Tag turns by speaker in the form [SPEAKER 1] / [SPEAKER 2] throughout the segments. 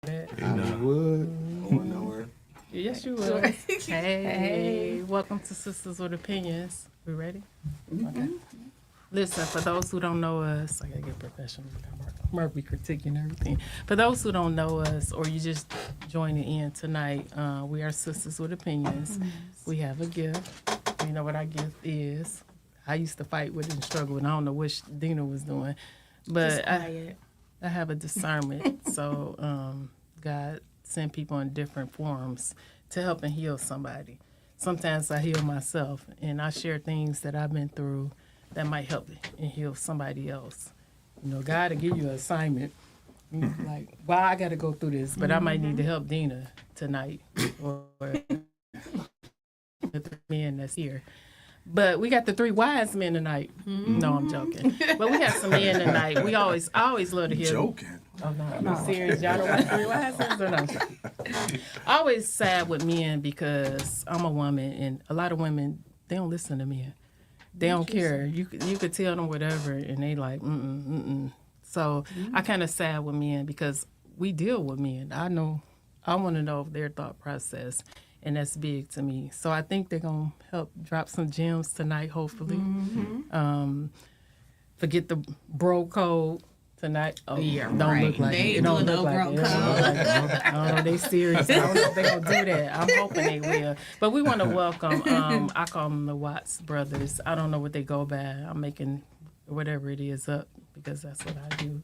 [SPEAKER 1] I would.
[SPEAKER 2] Going nowhere.
[SPEAKER 3] Yes, you will. Hey, welcome to Sisters with Opinions. We ready? Okay. Listen, for those who don't know us, I gotta get professional. Mark be critiquing everything. For those who don't know us, or you just joining in tonight, we are Sisters with Opinions. We have a gift. You know what our gift is. I used to fight with it and struggle, and I don't know what Dina was doing, but I have a discernment. So God send people in different forms to help and heal somebody. Sometimes I heal myself, and I share things that I've been through that might help and heal somebody else. You know, God will give you an assignment. You're like, well, I got to go through this, but I might need to help Dina tonight or the three men that's here. But we got the three wise men tonight. No, I'm joking. But we have some men tonight. I always love to hear.
[SPEAKER 2] Joking.
[SPEAKER 3] Oh, no, I'm serious. Y'all don't want three wise men or no? I always sad with men because I'm a woman, and a lot of women, they don't listen to men. They don't care. You could tell them whatever, and they like, So I kind of sad with men because we deal with men. I want to know their thought process, and that's big to me. So I think they're going to help drop some gems tonight, hopefully. Forget the bro code tonight. Oh, yeah, don't look like
[SPEAKER 4] they
[SPEAKER 3] it. Don't look like
[SPEAKER 4] bro
[SPEAKER 3] it.
[SPEAKER 4] code.
[SPEAKER 3] Oh, they serious. I don't know if they're going to do that. I'm hoping they will. But we want to welcome, I call them the Watts brothers. I don't know what they go by. I'm making whatever it is up because that's what I do.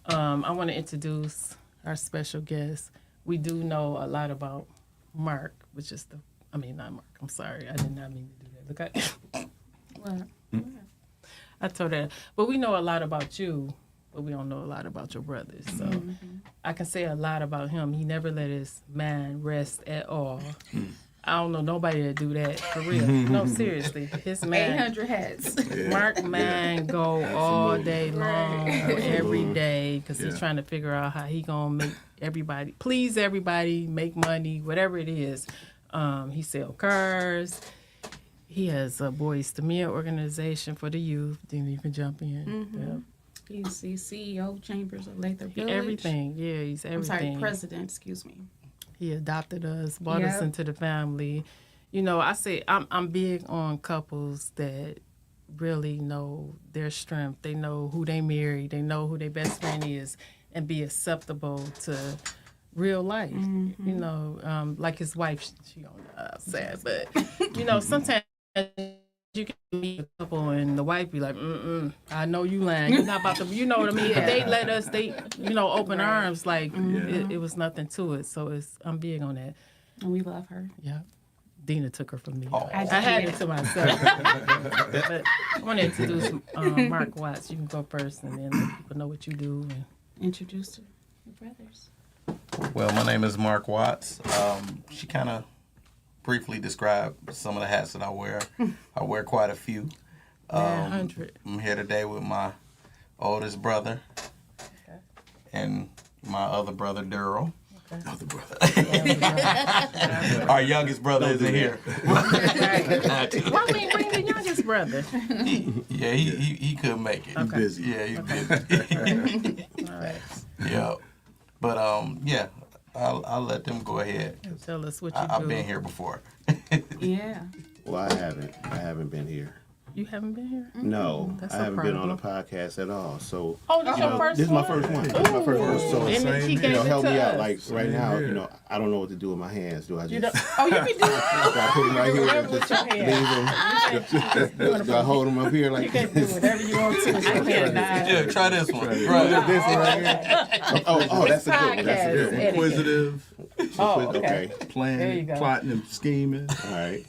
[SPEAKER 3] I want to introduce our special guest. We do know a lot about Mark, which is not Mark. I'm sorry. I did not mean to do that. Look, I told her. But we know a lot about you, but we don't know a lot about your brothers. So I can say a lot about him. He never let his mind rest at all. I don't know nobody that do that for real. No, seriously. His man
[SPEAKER 4] 800 hats.
[SPEAKER 3] Mark man go all day long, every day, because he's trying to figure out how he gonna make everybody, please everybody, make money, whatever it is. He sell cars. He has a Boys to Men organization for the youth. Then you can jump in.
[SPEAKER 4] He's the CEO, Chambers of Lathrop Village.
[SPEAKER 3] Everything, yeah, he's everything.
[SPEAKER 4] I'm sorry, president, excuse me.
[SPEAKER 3] He adopted us, brought us into the family. You know, I say I'm big on couples that really know their strength. They know who they marry. They know who their best friend is, and be acceptable to real life. You know, like his wife, she on the outside, but you know, sometimes you can meet a couple and the wife be like, I know you lying. You're not about to, you know what I mean? If they let us, open arms, like it was nothing to it. So I'm big on that.
[SPEAKER 4] And we love her.
[SPEAKER 3] Yeah. Dina took her from me.
[SPEAKER 2] Oh.
[SPEAKER 3] I had it to myself. But I want to introduce Mark Watts. You can go first and then let people know what you do. And
[SPEAKER 4] Introduce your brothers.
[SPEAKER 2] Well, my name is Mark Watts. She kind of briefly described some of the hats that I wear. I wear quite a few.
[SPEAKER 3] 100.
[SPEAKER 2] I'm here today with my oldest brother and my other brother, Daryl. Other brother. Our youngest brother isn't here.
[SPEAKER 3] Why we ain't bring the youngest brother?
[SPEAKER 2] He couldn't make it.
[SPEAKER 3] Okay.
[SPEAKER 2] Busy. Yeah, he's busy.
[SPEAKER 3] All right.
[SPEAKER 2] Yeah. But I'll let them go ahead.
[SPEAKER 3] Tell us what you do.
[SPEAKER 2] I've been here before.
[SPEAKER 4] Yeah.
[SPEAKER 1] Well, I haven't been here.
[SPEAKER 3] You haven't been here?
[SPEAKER 1] No,
[SPEAKER 3] That's
[SPEAKER 1] I
[SPEAKER 3] a
[SPEAKER 1] haven't been on a
[SPEAKER 3] problem.
[SPEAKER 1] podcast at all. So
[SPEAKER 3] Oh, this your first
[SPEAKER 1] this is my first one. This is my first one. So
[SPEAKER 3] And then she gave
[SPEAKER 1] help
[SPEAKER 3] it
[SPEAKER 1] me
[SPEAKER 3] to
[SPEAKER 1] out.
[SPEAKER 3] us.
[SPEAKER 1] Like right now, I don't know what to do with my hands. Do I
[SPEAKER 3] You
[SPEAKER 1] just
[SPEAKER 3] don't, you can do it.
[SPEAKER 1] do I put them right here and
[SPEAKER 3] With
[SPEAKER 1] just
[SPEAKER 3] your
[SPEAKER 1] leave them? Do I hold them up here like
[SPEAKER 3] You can do
[SPEAKER 1] this?
[SPEAKER 3] whatever you want to. I cannot.
[SPEAKER 2] Yeah, try this one.
[SPEAKER 1] This
[SPEAKER 2] Right.
[SPEAKER 1] one right here. Oh, that's a good one. That's a good one.
[SPEAKER 5] Inquisitive,
[SPEAKER 3] Oh, okay.
[SPEAKER 1] Okay.
[SPEAKER 3] There you
[SPEAKER 5] planning,
[SPEAKER 3] go.
[SPEAKER 5] plotting and scheming.
[SPEAKER 1] All right.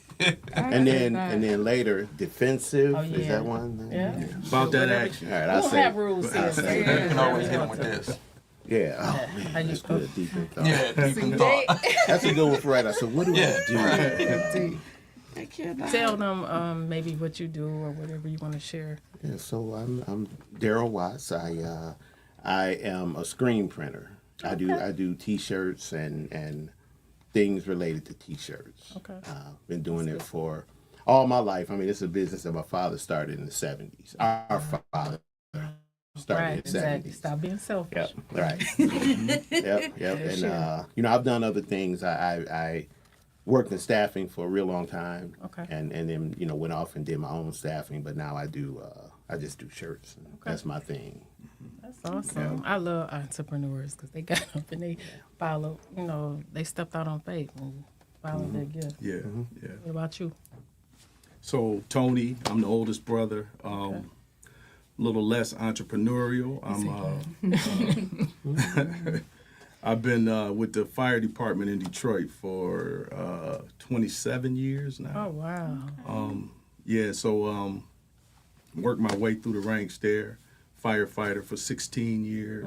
[SPEAKER 1] And then later, defensive.
[SPEAKER 3] Oh,
[SPEAKER 1] Is
[SPEAKER 3] yeah.
[SPEAKER 1] that one?
[SPEAKER 3] Yeah.
[SPEAKER 5] About that action.
[SPEAKER 1] All right,
[SPEAKER 3] We
[SPEAKER 1] I'll
[SPEAKER 3] don't
[SPEAKER 1] say.
[SPEAKER 3] have rules here. So
[SPEAKER 2] You can always hit him with this.
[SPEAKER 1] Yeah. Oh
[SPEAKER 3] How
[SPEAKER 1] man,
[SPEAKER 3] you
[SPEAKER 1] that's
[SPEAKER 3] go?
[SPEAKER 1] good. Deep in thought.
[SPEAKER 2] Yeah, deep in thought.
[SPEAKER 1] That's a good one for right now. So what do
[SPEAKER 2] Yeah,
[SPEAKER 1] I do?
[SPEAKER 4] I cannot.
[SPEAKER 3] Tell them maybe what you do or whatever you want to share.
[SPEAKER 1] Yeah, so I'm Daryl Watts. I am a screen printer. I do T-shirts and things related to T-shirts.
[SPEAKER 3] Okay.
[SPEAKER 1] Been doing it for all my life. I mean, it's a business that my father started in the 70s. Our father started
[SPEAKER 3] Right,
[SPEAKER 1] in the
[SPEAKER 3] exactly.
[SPEAKER 1] 70s.
[SPEAKER 3] Stop being selfish.
[SPEAKER 1] Yep, right. Yep. And
[SPEAKER 3] sure.
[SPEAKER 1] I've done other things. I worked in staffing for a real long time.
[SPEAKER 3] Okay.
[SPEAKER 1] And then went off and did my own staffing, but now I do I just do shirts. And That's my thing.
[SPEAKER 3] That's awesome. I love entrepreneurs because they got up and they follow, they stepped out on faith and followed their gift.
[SPEAKER 5] Yeah, yeah.
[SPEAKER 3] What about you?
[SPEAKER 5] So Tony, I'm the oldest brother. A little less entrepreneurial. I've been with the fire department in Detroit for 27 years now.
[SPEAKER 3] Oh, wow.
[SPEAKER 5] Yeah, so worked my way through the ranks there. Firefighter for 16 years.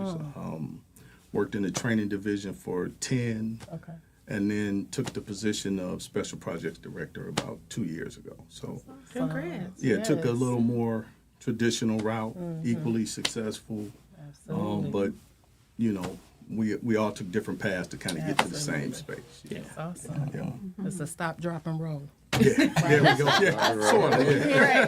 [SPEAKER 5] Worked in the training division for 10.
[SPEAKER 3] Okay.
[SPEAKER 5] And then took the position of special projects director about 2 years ago. So
[SPEAKER 4] Congrats.
[SPEAKER 5] yeah, took a
[SPEAKER 3] Yes.
[SPEAKER 5] little more traditional route, equally successful.
[SPEAKER 3] Absolutely.
[SPEAKER 5] But we all took different paths to kind of get to the same space. Yeah.
[SPEAKER 3] That's awesome.
[SPEAKER 5] Yeah.
[SPEAKER 3] It's a stop, drop, and roll.
[SPEAKER 5] Yeah, there we go. Yeah, sort of. Yeah.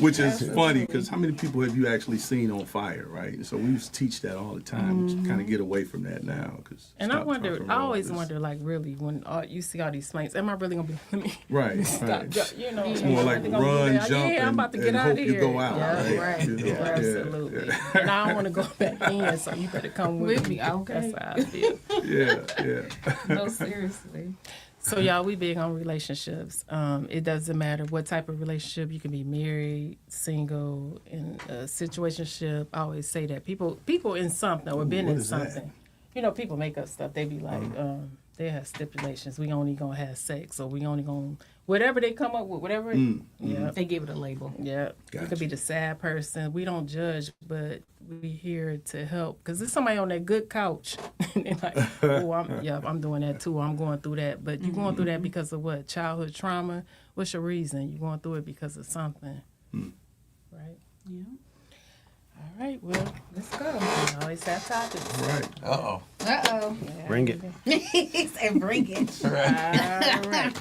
[SPEAKER 5] Which is funny because how many people have you actually seen on fire, right? And so we used to teach that all the time. To kind of get away from that now, because.
[SPEAKER 3] And I wonder, I always wonder, like, really, when you see all these flames, am I really gonna be? Let me
[SPEAKER 5] Right,
[SPEAKER 3] stop.
[SPEAKER 5] right.
[SPEAKER 3] It's
[SPEAKER 5] more like run, jump,
[SPEAKER 3] I'm about to get
[SPEAKER 5] and
[SPEAKER 3] out
[SPEAKER 5] hope
[SPEAKER 3] of
[SPEAKER 5] you
[SPEAKER 3] here.
[SPEAKER 5] go out,
[SPEAKER 3] Yeah,
[SPEAKER 5] right? You know, yeah,
[SPEAKER 3] Absolutely.
[SPEAKER 5] yeah.
[SPEAKER 3] And I don't want to go back in, so you better come with me.
[SPEAKER 4] Okay.
[SPEAKER 3] That's how I feel.
[SPEAKER 5] Yeah.
[SPEAKER 4] No, seriously.
[SPEAKER 3] So y'all, we big on relationships. It doesn't matter what type of relationship. You can be married, single, in a situationship. I always say that people in something or been
[SPEAKER 5] what
[SPEAKER 3] in
[SPEAKER 5] is that?
[SPEAKER 3] something. People make up stuff. They be like, they have stipulations. We only gonna have sex, or we only gonna whatever they come up with, whatever. Yeah,
[SPEAKER 4] They give it a label.
[SPEAKER 3] yeah. You could be the sad person. We don't judge, but we here to help. Because there's somebody on that good couch. And they're like, oh, I'm doing that too. I'm going through that. But you're going through that because of what? Childhood trauma? What's your reason? You're going through it because of something. Right?
[SPEAKER 4] Yeah.
[SPEAKER 3] All right, well,
[SPEAKER 4] Let's go.
[SPEAKER 3] we always have topics.
[SPEAKER 5] Right.
[SPEAKER 2] Uh-oh.
[SPEAKER 4] Uh-oh.
[SPEAKER 1] Bring it.
[SPEAKER 4] He said bring it.
[SPEAKER 3] All right.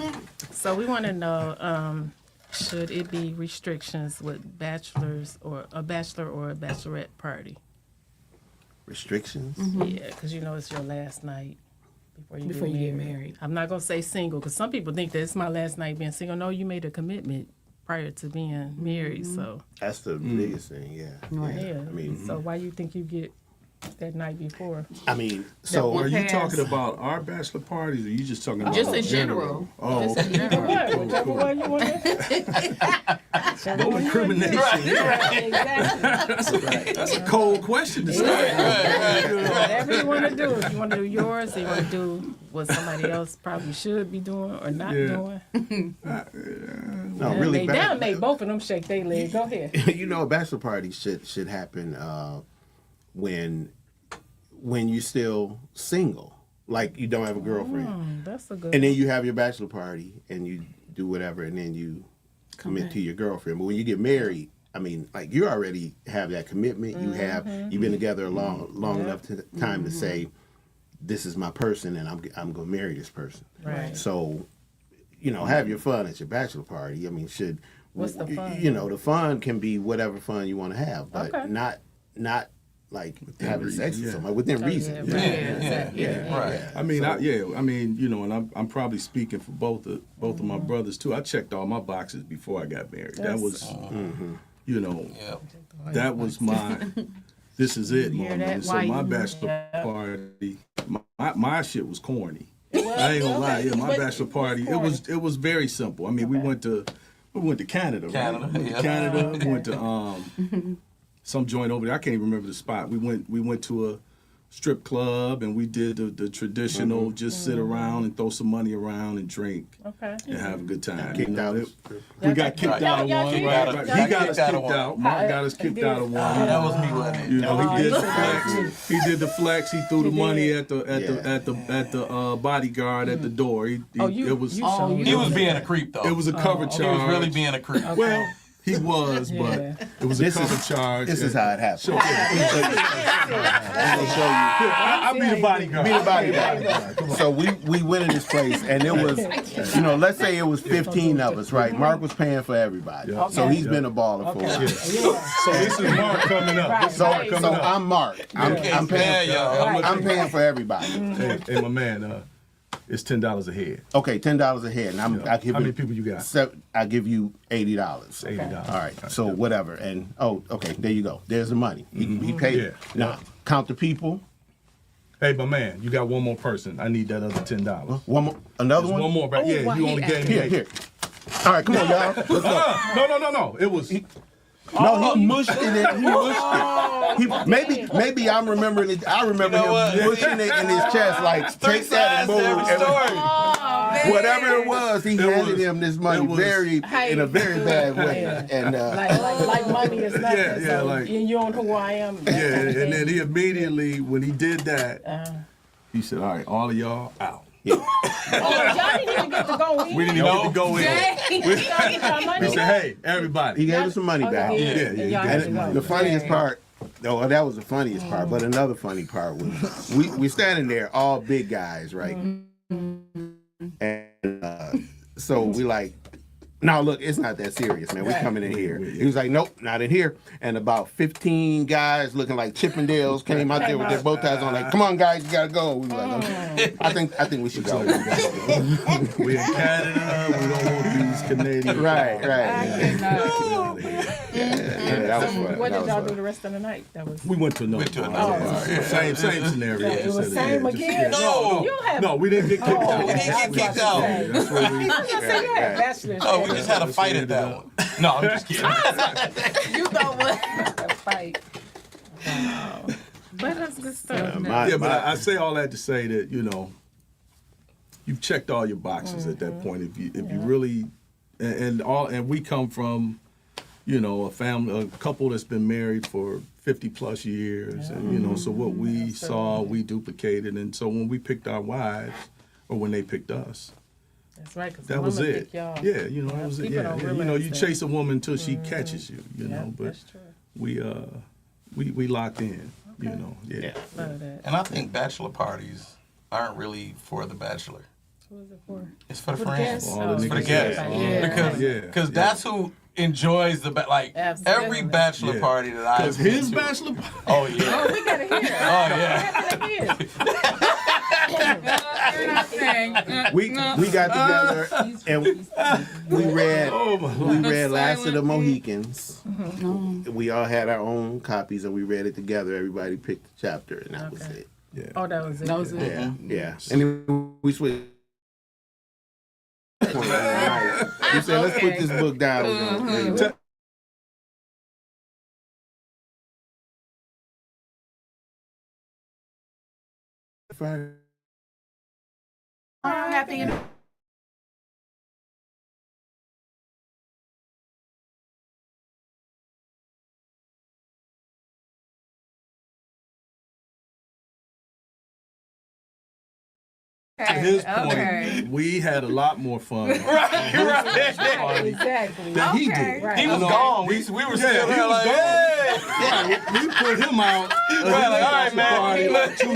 [SPEAKER 3] So we want to know, should it be restrictions with bachelors or a bachelor or a bachelorette party?
[SPEAKER 1] Restrictions?
[SPEAKER 3] Yeah, because it's your last night before you get married. I'm not going to say single because some people think that it's my last night being single. No, you made a commitment prior to being married, so.
[SPEAKER 1] That's the biggest thing. Yeah.
[SPEAKER 3] Yeah.
[SPEAKER 1] I mean,
[SPEAKER 3] So why you think you get that night before?
[SPEAKER 1] So
[SPEAKER 5] Are you
[SPEAKER 4] Pass.
[SPEAKER 5] talking about our bachelor parties, or are you just talking about
[SPEAKER 4] Just in general.
[SPEAKER 5] Oh, okay.
[SPEAKER 3] Whichever one you want to.
[SPEAKER 5] No incrimination. That's a cold question to start.
[SPEAKER 3] Whatever you want to do. If you want to do yours, or you want to do what somebody else probably should be doing or not
[SPEAKER 5] Yeah.
[SPEAKER 3] doing.
[SPEAKER 1] no, really,
[SPEAKER 3] They make both of them shake their leg. Go ahead.
[SPEAKER 1] a bachelor party should happen when you're still single, like you don't have a girlfriend,
[SPEAKER 3] That's a good
[SPEAKER 1] and then you have your bachelor party and you do whatever, and then you commit to your girlfriend. But when you get married, I mean, like you already have that commitment. You've been together a long enough time to say, this is my person, and I'm gonna marry this person.
[SPEAKER 3] Right.
[SPEAKER 1] So, have your fun at your bachelor party. I mean,
[SPEAKER 3] What's the fun?
[SPEAKER 1] The fun can be whatever fun you want to have, but
[SPEAKER 3] Okay.
[SPEAKER 1] not like having sex with
[SPEAKER 5] yeah.
[SPEAKER 1] somebody within reason.
[SPEAKER 2] Right.
[SPEAKER 5] I mean, and I'm probably speaking for both of my brothers too. I checked all my boxes before I got married. That was,
[SPEAKER 2] Yep.
[SPEAKER 5] that was my. This is it
[SPEAKER 3] hear
[SPEAKER 5] moment.
[SPEAKER 3] that?
[SPEAKER 5] And so
[SPEAKER 3] Why
[SPEAKER 5] my
[SPEAKER 3] you-
[SPEAKER 5] bachelor party, my shit was corny. I ain't gonna lie. Yeah, my bachelor party, it was very simple. I mean, we went to Canada. Right?
[SPEAKER 2] Canada,
[SPEAKER 5] We went to
[SPEAKER 2] yeah.
[SPEAKER 5] Canada. We went to some joint over there. I can't even remember the spot. We went to a strip club and we did the traditional just sit around and throw some money around and drink
[SPEAKER 3] Okay.
[SPEAKER 5] and have a good time.
[SPEAKER 1] Kicked out.
[SPEAKER 5] We got kicked out of
[SPEAKER 3] y'all
[SPEAKER 5] one.
[SPEAKER 3] kicked
[SPEAKER 5] Right,
[SPEAKER 2] out-
[SPEAKER 5] right.
[SPEAKER 2] y'all
[SPEAKER 5] He got
[SPEAKER 2] kicked
[SPEAKER 5] us
[SPEAKER 2] out of
[SPEAKER 5] kicked
[SPEAKER 2] one.
[SPEAKER 5] out. Mark got us kicked out of one.
[SPEAKER 2] That was me, wasn't it?
[SPEAKER 5] You know, he did the
[SPEAKER 3] Oh,
[SPEAKER 5] flex. He did the flex. He threw the money at the
[SPEAKER 1] Yeah.
[SPEAKER 5] bodyguard at the door.
[SPEAKER 3] Oh, you
[SPEAKER 5] It was
[SPEAKER 3] showed
[SPEAKER 2] He was being a creep, though.
[SPEAKER 5] it was a cover
[SPEAKER 2] He
[SPEAKER 5] charge.
[SPEAKER 2] was really being a creep.
[SPEAKER 5] Well, He was,
[SPEAKER 3] Yeah.
[SPEAKER 5] but it was a
[SPEAKER 1] This is-
[SPEAKER 5] cover charge.
[SPEAKER 1] This is how it happened.
[SPEAKER 5] Sure. I'll be the bodyguard.
[SPEAKER 1] Be the bodyguard. So we went in this place, and it was, let's say it was 15 of us, right? Mark was paying for everybody,
[SPEAKER 5] Yeah.
[SPEAKER 1] so he's been a baller for us.
[SPEAKER 5] So this is Mark coming up. This is Mark coming
[SPEAKER 1] So
[SPEAKER 5] up.
[SPEAKER 1] I'm Mark. I'm
[SPEAKER 2] Yeah,
[SPEAKER 1] paying.
[SPEAKER 2] y'all.
[SPEAKER 1] I'm paying for everybody.
[SPEAKER 5] Hey, my man, it's $10 a head.
[SPEAKER 1] Okay, $10 a head, and I give
[SPEAKER 5] How
[SPEAKER 1] you
[SPEAKER 5] many people you got?
[SPEAKER 1] I give you $80.
[SPEAKER 5] $80.
[SPEAKER 1] All right, so whatever, and okay, there you go. There's the money. He paid.
[SPEAKER 5] Yeah.
[SPEAKER 1] Now count the people.
[SPEAKER 5] Hey, my man, you got one more person. I need that other $10.
[SPEAKER 1] One more, another
[SPEAKER 5] There's one more, but yeah, you only gave me
[SPEAKER 1] Here,
[SPEAKER 5] eight.
[SPEAKER 1] here. All right, come on, y'all. Let's go.
[SPEAKER 5] No. It was.
[SPEAKER 1] No, he mushed it. He mushed it. Maybe I'm remembering it. I remember
[SPEAKER 2] You know what?
[SPEAKER 1] him mushing it in his chest, like
[SPEAKER 2] Three
[SPEAKER 1] take that and
[SPEAKER 2] sides to
[SPEAKER 1] move.
[SPEAKER 2] every story.
[SPEAKER 1] Whatever it was, he handed
[SPEAKER 5] was-
[SPEAKER 1] him this money
[SPEAKER 5] it was-
[SPEAKER 1] in a very bad way. And
[SPEAKER 3] Like money is nothing.
[SPEAKER 5] Yeah,
[SPEAKER 3] so
[SPEAKER 5] like-
[SPEAKER 3] you don't know who I am.
[SPEAKER 5] Yeah, and then he immediately, when he did that, he said, "All right, all of y'all out."
[SPEAKER 3] Y'all didn't even get to go in.
[SPEAKER 5] We didn't even get to go in.
[SPEAKER 3] Y'all get y'all money
[SPEAKER 5] We said,
[SPEAKER 3] back?
[SPEAKER 5] "Hey, everybody."
[SPEAKER 1] he gave us some money back.
[SPEAKER 3] Okay,
[SPEAKER 5] Yeah,
[SPEAKER 3] and
[SPEAKER 5] yeah,
[SPEAKER 3] y'all
[SPEAKER 5] yeah.
[SPEAKER 3] had to go.
[SPEAKER 1] And the funniest part, that was the funniest part. But another funny part was we standing there, all big guys, right? And so we like, no, look, it's not that serious, man. We're coming in here. He was like, nope, not in here. And about 15 guys looking like Chippendales came out there with their bow ties on, like, come on, guys, you gotta go. We were like, okay. I think we should go.
[SPEAKER 5] We in Canada. We don't want these Canadians.
[SPEAKER 1] Right.
[SPEAKER 5] Yeah,
[SPEAKER 1] That was fun.
[SPEAKER 3] What
[SPEAKER 1] That
[SPEAKER 3] did
[SPEAKER 1] was
[SPEAKER 3] y'all
[SPEAKER 1] fun.
[SPEAKER 3] do the rest of the night? That was.
[SPEAKER 5] We went to another.
[SPEAKER 2] Went to
[SPEAKER 5] bar.
[SPEAKER 2] another bar, yeah.
[SPEAKER 5] Same scenario.
[SPEAKER 3] It was
[SPEAKER 5] Just
[SPEAKER 3] same
[SPEAKER 5] just-
[SPEAKER 3] again?
[SPEAKER 2] No.
[SPEAKER 3] You have.
[SPEAKER 5] No, we didn't get kicked out.
[SPEAKER 2] We didn't get kicked out.
[SPEAKER 5] That's where we.
[SPEAKER 3] I was gonna say you had bachelor's.
[SPEAKER 2] Oh, we just had a fight at that one. No, I'm just kidding.
[SPEAKER 4] You know what?
[SPEAKER 3] fight. But that's good stuff.
[SPEAKER 5] Yeah, but I say all that to say that you've checked all your boxes at that point. If you really, and we come from, a couple that's been married for 50 plus years, and so what we saw, we duplicated, and so when we picked our wives, or when they picked us,
[SPEAKER 3] That's right. 'Cause
[SPEAKER 5] that was
[SPEAKER 3] women
[SPEAKER 5] it.
[SPEAKER 3] pick y'all.
[SPEAKER 5] Yeah, that was it.
[SPEAKER 3] People
[SPEAKER 5] Yeah,
[SPEAKER 3] don't
[SPEAKER 5] you
[SPEAKER 3] realize that.
[SPEAKER 5] chase a woman until she catches you,
[SPEAKER 3] Yeah,
[SPEAKER 5] but
[SPEAKER 3] that's true.
[SPEAKER 5] we locked in, yeah.
[SPEAKER 3] Love that.
[SPEAKER 2] And I think bachelor parties aren't really for the bachelor.
[SPEAKER 3] What was it for?
[SPEAKER 2] It's for the
[SPEAKER 3] For the
[SPEAKER 2] friends.
[SPEAKER 3] guests?
[SPEAKER 5] All the
[SPEAKER 2] For the
[SPEAKER 5] niggas,
[SPEAKER 2] guests.
[SPEAKER 3] Yeah.
[SPEAKER 2] Because that's who enjoys the
[SPEAKER 3] Absolutely.
[SPEAKER 2] every bachelor
[SPEAKER 5] Yeah.
[SPEAKER 2] party that I've
[SPEAKER 5] Because
[SPEAKER 2] been
[SPEAKER 5] his
[SPEAKER 2] to.
[SPEAKER 5] bachelor party.
[SPEAKER 2] Oh yeah.
[SPEAKER 3] We gotta hear it.
[SPEAKER 2] Oh yeah.
[SPEAKER 1] We got together and we read Last of the Mohicans. We all had our own copies and we read it together. Everybody picked a chapter and that was it.
[SPEAKER 3] Oh, that was it.
[SPEAKER 4] That was it.
[SPEAKER 1] Yeah, yeah. And then we switched. We said, let's put this book down. We're gonna-
[SPEAKER 4] Happy.
[SPEAKER 5] To his point,
[SPEAKER 4] Okay.
[SPEAKER 5] we had a lot more fun
[SPEAKER 3] Exactly.
[SPEAKER 5] than he did.
[SPEAKER 3] Right.
[SPEAKER 2] He was gone. We were still
[SPEAKER 5] he
[SPEAKER 2] there
[SPEAKER 5] was
[SPEAKER 2] like,
[SPEAKER 5] gone.
[SPEAKER 2] hey.
[SPEAKER 5] We put him out.
[SPEAKER 2] Right, like, all right, man.
[SPEAKER 5] Party like two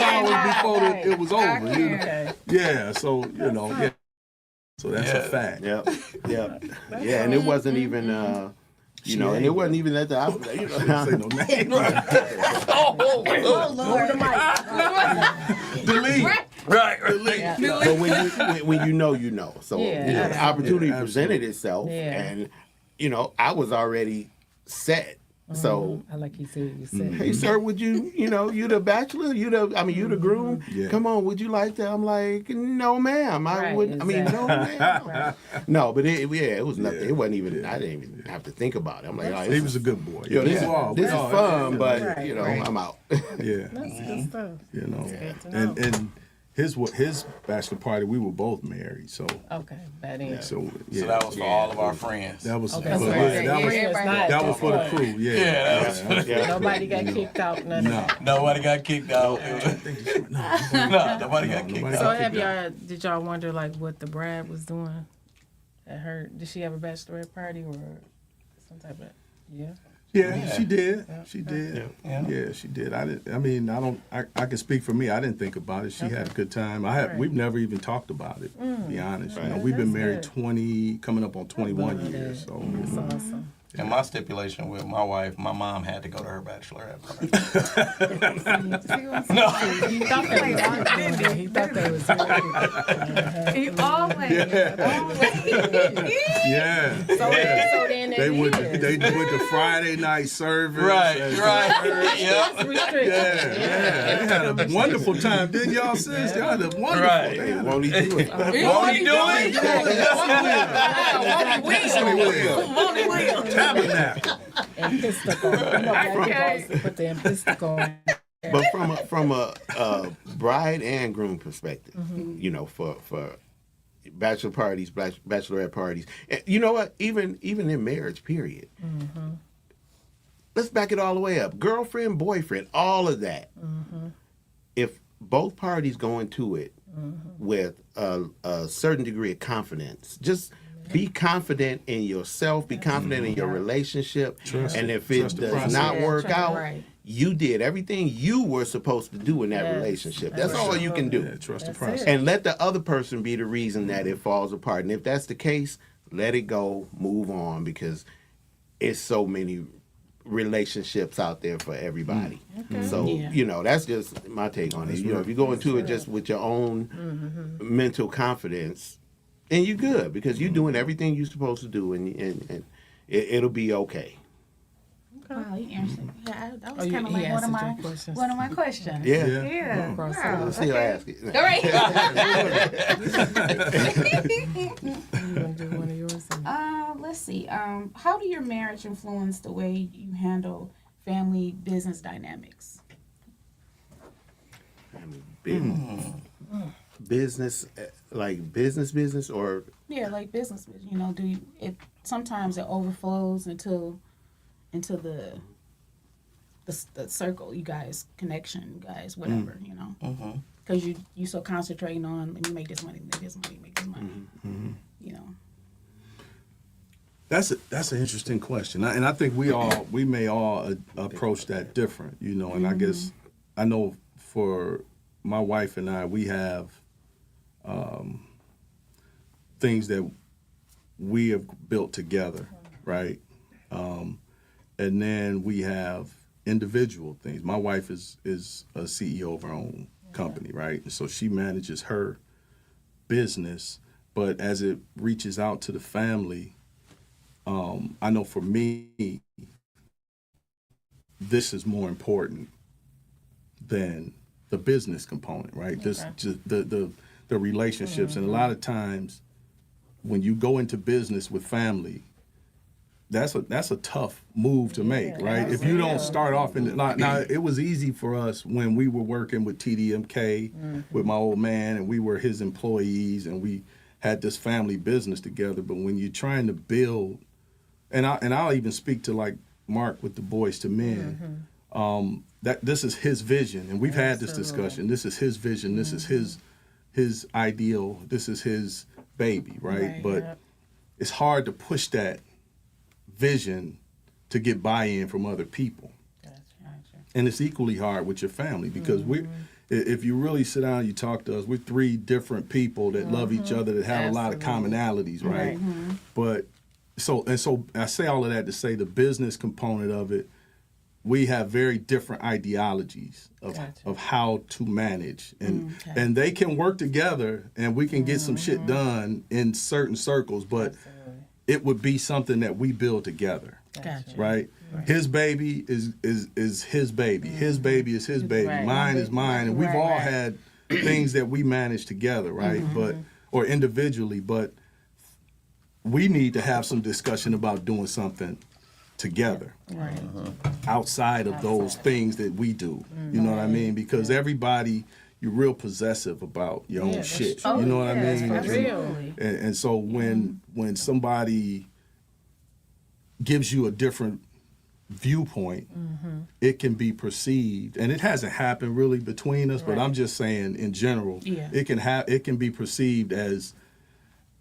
[SPEAKER 5] hours before it was over.
[SPEAKER 3] Okay.
[SPEAKER 5] Yeah, so yeah. So that's a
[SPEAKER 2] Yeah.
[SPEAKER 5] fact.
[SPEAKER 1] Yep, yep, yeah. And it wasn't even, and it wasn't even at the.
[SPEAKER 5] Say no name.
[SPEAKER 4] Oh, Lord.
[SPEAKER 5] Delete.
[SPEAKER 2] Right.
[SPEAKER 1] But when you know. So
[SPEAKER 3] Yeah,
[SPEAKER 1] the opportunity
[SPEAKER 5] absolutely.
[SPEAKER 1] presented itself,
[SPEAKER 3] Yeah.
[SPEAKER 1] and I was already set. So,
[SPEAKER 3] I like you said. You said.
[SPEAKER 1] hey, sir, would you you the bachelor, you the groom?
[SPEAKER 5] Yeah.
[SPEAKER 1] Come on, would you like that? I'm like, no, ma'am. I
[SPEAKER 3] Right,
[SPEAKER 1] would. I mean, no, ma'am.
[SPEAKER 3] Right.
[SPEAKER 1] No, but it was nothing.
[SPEAKER 5] Yeah.
[SPEAKER 1] It wasn't even. I didn't even have to think about it. I'm like, all right,
[SPEAKER 5] He was a good boy.
[SPEAKER 1] Yo, this,
[SPEAKER 5] Yeah.
[SPEAKER 1] this is fun, but
[SPEAKER 3] Right,
[SPEAKER 1] I'm out.
[SPEAKER 5] Yeah.
[SPEAKER 3] That's good stuff. Good to know.
[SPEAKER 5] And his bachelor party, we were both married, so
[SPEAKER 3] Okay, that is.
[SPEAKER 5] so yeah.
[SPEAKER 2] So that was for all of our friends.
[SPEAKER 5] That was
[SPEAKER 3] Okay,
[SPEAKER 5] but
[SPEAKER 3] so
[SPEAKER 5] yeah,
[SPEAKER 3] it's-
[SPEAKER 5] that was
[SPEAKER 3] it's not
[SPEAKER 5] that was for the
[SPEAKER 3] that
[SPEAKER 5] crew.
[SPEAKER 2] Yeah,
[SPEAKER 5] Yeah.
[SPEAKER 2] that was
[SPEAKER 1] Yeah.
[SPEAKER 3] Nobody got kicked out. None of
[SPEAKER 5] No.
[SPEAKER 3] that.
[SPEAKER 2] Nobody got kicked out. No, nobody got kicked
[SPEAKER 5] nobody
[SPEAKER 2] out.
[SPEAKER 3] So
[SPEAKER 5] got
[SPEAKER 3] have
[SPEAKER 5] kicked out.
[SPEAKER 3] y'all? Did y'all wonder what the bride was doing? At her? Did she have a bachelorette party or? some type of yeah.
[SPEAKER 5] Yeah, she did. She did.
[SPEAKER 2] Yeah.
[SPEAKER 5] Yeah, she did. I didn't. I mean, I don't. I can speak for me. I didn't think about it. She had a good time.
[SPEAKER 3] Right.
[SPEAKER 5] We've never even talked about it. To be honest, you know,
[SPEAKER 1] Right.
[SPEAKER 5] we've been
[SPEAKER 3] That's
[SPEAKER 5] married
[SPEAKER 3] good.
[SPEAKER 5] 20, coming up on 21
[SPEAKER 3] love
[SPEAKER 5] years.
[SPEAKER 3] that.
[SPEAKER 5] So
[SPEAKER 3] That's awesome.
[SPEAKER 2] And my stipulation with my wife, my mom had to go to her bachelorette party.
[SPEAKER 3] No. He thought they was He thought they was
[SPEAKER 4] He always.
[SPEAKER 5] yeah,
[SPEAKER 3] So then
[SPEAKER 5] they went. They went to Friday night service. and-
[SPEAKER 2] Yep.
[SPEAKER 3] restricted.
[SPEAKER 5] Yeah. They had a wonderful time, didn't y'all, sis? Y'all had a wonderful.
[SPEAKER 2] Right.
[SPEAKER 5] They had a-
[SPEAKER 1] Won't he do it?
[SPEAKER 2] Won't he do it?
[SPEAKER 5] Sonny Williams. Tabernacle.
[SPEAKER 3] And Pistico. You know, black boys put them Pistico.
[SPEAKER 1] But from a bride and groom perspective, you know, for bachelor parties, bachelorette parties, and you know what? Even in marriage, period. Let's back it all the way up. Girlfriend, boyfriend, all of that. If both parties go into it with a certain degree of confidence, just be confident in yourself, be confident in your relationship, and if it
[SPEAKER 5] Trust the
[SPEAKER 1] does
[SPEAKER 5] process.
[SPEAKER 1] not work out,
[SPEAKER 4] Right.
[SPEAKER 1] you did everything you were supposed to do in that
[SPEAKER 3] Yes.
[SPEAKER 1] relationship. That's all you can do.
[SPEAKER 5] Yeah, trust the
[SPEAKER 3] That's
[SPEAKER 5] process.
[SPEAKER 3] it.
[SPEAKER 1] And let the other person be the reason that it falls apart. And if that's the case, let it go, move on, because it's so many relationships out there for everybody. So,
[SPEAKER 3] Yeah.
[SPEAKER 1] you know, that's just my take on it. You know, if you go into it just with your own mental confidence, then you're good because you're doing everything you're supposed to do, and it'll be okay.
[SPEAKER 4] Wow, you answered. Yeah, that was
[SPEAKER 3] Oh,
[SPEAKER 4] kind of
[SPEAKER 3] he
[SPEAKER 4] like one of
[SPEAKER 3] answered
[SPEAKER 4] my
[SPEAKER 3] your questions.
[SPEAKER 4] questions.
[SPEAKER 1] Yeah.
[SPEAKER 4] Yeah.
[SPEAKER 3] Cross
[SPEAKER 4] Wow.
[SPEAKER 3] out.
[SPEAKER 1] Let's see her ask it.
[SPEAKER 4] All right.
[SPEAKER 3] You want to do one of yours?
[SPEAKER 4] Let's see. How do your marriage influence the way you handle family business dynamics?
[SPEAKER 1] Business, like business, or
[SPEAKER 4] Yeah, like business. You know, sometimes it overflows into the circle, you guys, connection, you guys, whatever, you know. Because you so concentrating on, let me make this money, make this money, make this money. You know.
[SPEAKER 5] That's an interesting question, and I think we may all approach that different, you know. And I guess I know for my wife and I, we have things that we have built together, right? And then we have individual things. My wife is a CEO of her own company, right? And so she manages her business, but as it reaches out to the family, I know for me, this is more important than the business component, right? This just the relationships, and a lot of times when you go into business with family, that's a tough move to make, right? If you don't start off in now, it was easy for us when we were working with TDMK with my old man, and we were his employees, and we had this family business together. But when you're trying to build, and I'll even speak to like Mark with the Boys to Men, that this is his vision, and we've had this discussion. This is his vision. This is his ideal. This is his baby, right? But it's hard to push that vision to get buy-in from other people. And it's equally hard with your family because if you really sit down and you talk to us, we're three different people that love each other, that have a lot of commonalities, right? But so I say all of that to say the business component of it, we have very different ideologies of how to manage, and they can work together, and we can get some shit done in certain circles, but it would be something that we build together.
[SPEAKER 4] Gotcha.
[SPEAKER 5] Right? His baby is his baby. His baby is his baby.
[SPEAKER 3] Right.
[SPEAKER 5] Mine is mine. And we've all had things that we manage together, right? But or individually, but we need to have some discussion about doing something together.
[SPEAKER 3] Right.
[SPEAKER 5] Outside of those things that we do. You know what I mean? Because everybody, you're real possessive about your own
[SPEAKER 3] that's
[SPEAKER 5] shit.
[SPEAKER 3] true.
[SPEAKER 5] You know what I
[SPEAKER 3] That's
[SPEAKER 5] mean?
[SPEAKER 3] for real.
[SPEAKER 5] And so when somebody gives you a different viewpoint, it can be perceived, and it hasn't happened really between us, but I'm just saying in general, it can be perceived as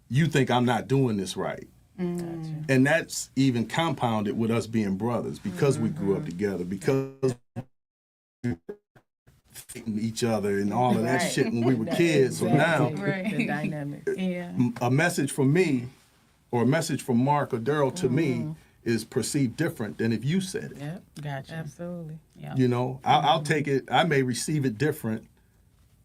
[SPEAKER 5] you think I'm not doing this right. And that's even compounded with us being brothers because we grew up together, because we fighting each other and all of that
[SPEAKER 4] Right.
[SPEAKER 5] shit when we were kids. So now,
[SPEAKER 3] The dynamic.
[SPEAKER 4] Yeah.
[SPEAKER 5] a message from me or a message from Mark or Daryl to me is perceived different than if you said it.
[SPEAKER 3] Yep,
[SPEAKER 4] Gotcha.
[SPEAKER 3] absolutely.
[SPEAKER 4] Yeah.
[SPEAKER 5] You know, I'll take it. I may receive it different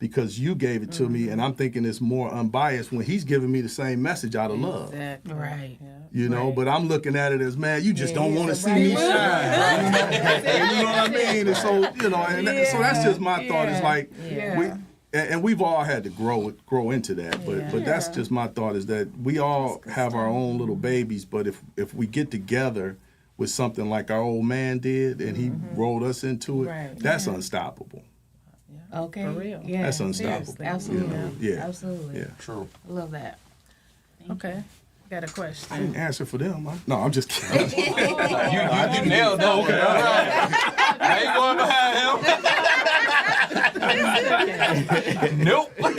[SPEAKER 5] because you gave it to me, and I'm thinking it's more unbiased when he's giving me the same message out of love.
[SPEAKER 3] Exactly.
[SPEAKER 4] Right.
[SPEAKER 3] Yeah.
[SPEAKER 5] You know,
[SPEAKER 4] Right.
[SPEAKER 5] but I'm looking at it as, man, you just
[SPEAKER 3] Yeah,
[SPEAKER 5] don't
[SPEAKER 3] he's
[SPEAKER 5] want to
[SPEAKER 3] a
[SPEAKER 5] see
[SPEAKER 3] bright
[SPEAKER 5] me
[SPEAKER 3] man.
[SPEAKER 5] shine. You know what I mean? And so, you know, and so that's just my thought. It's like,
[SPEAKER 4] Yeah.
[SPEAKER 5] and we've all had to grow into that, but that's just my thought, is that we all have our own little babies, but if we get together with something like our old man did and he rolled us into it,
[SPEAKER 3] Right.
[SPEAKER 5] that's unstoppable.
[SPEAKER 4] Okay.
[SPEAKER 3] For real.
[SPEAKER 4] Yeah.
[SPEAKER 5] That's unstoppable.
[SPEAKER 3] Seriously.
[SPEAKER 4] Absolutely.
[SPEAKER 5] Yeah.
[SPEAKER 4] Absolutely.
[SPEAKER 5] Yeah.
[SPEAKER 2] True.
[SPEAKER 4] I love that.
[SPEAKER 3] Okay. Got a
[SPEAKER 5] I
[SPEAKER 3] question.
[SPEAKER 5] didn't answer for them. No, I'm just kidding.
[SPEAKER 2] You nailed that one. I ain't going behind him. Nope. Right.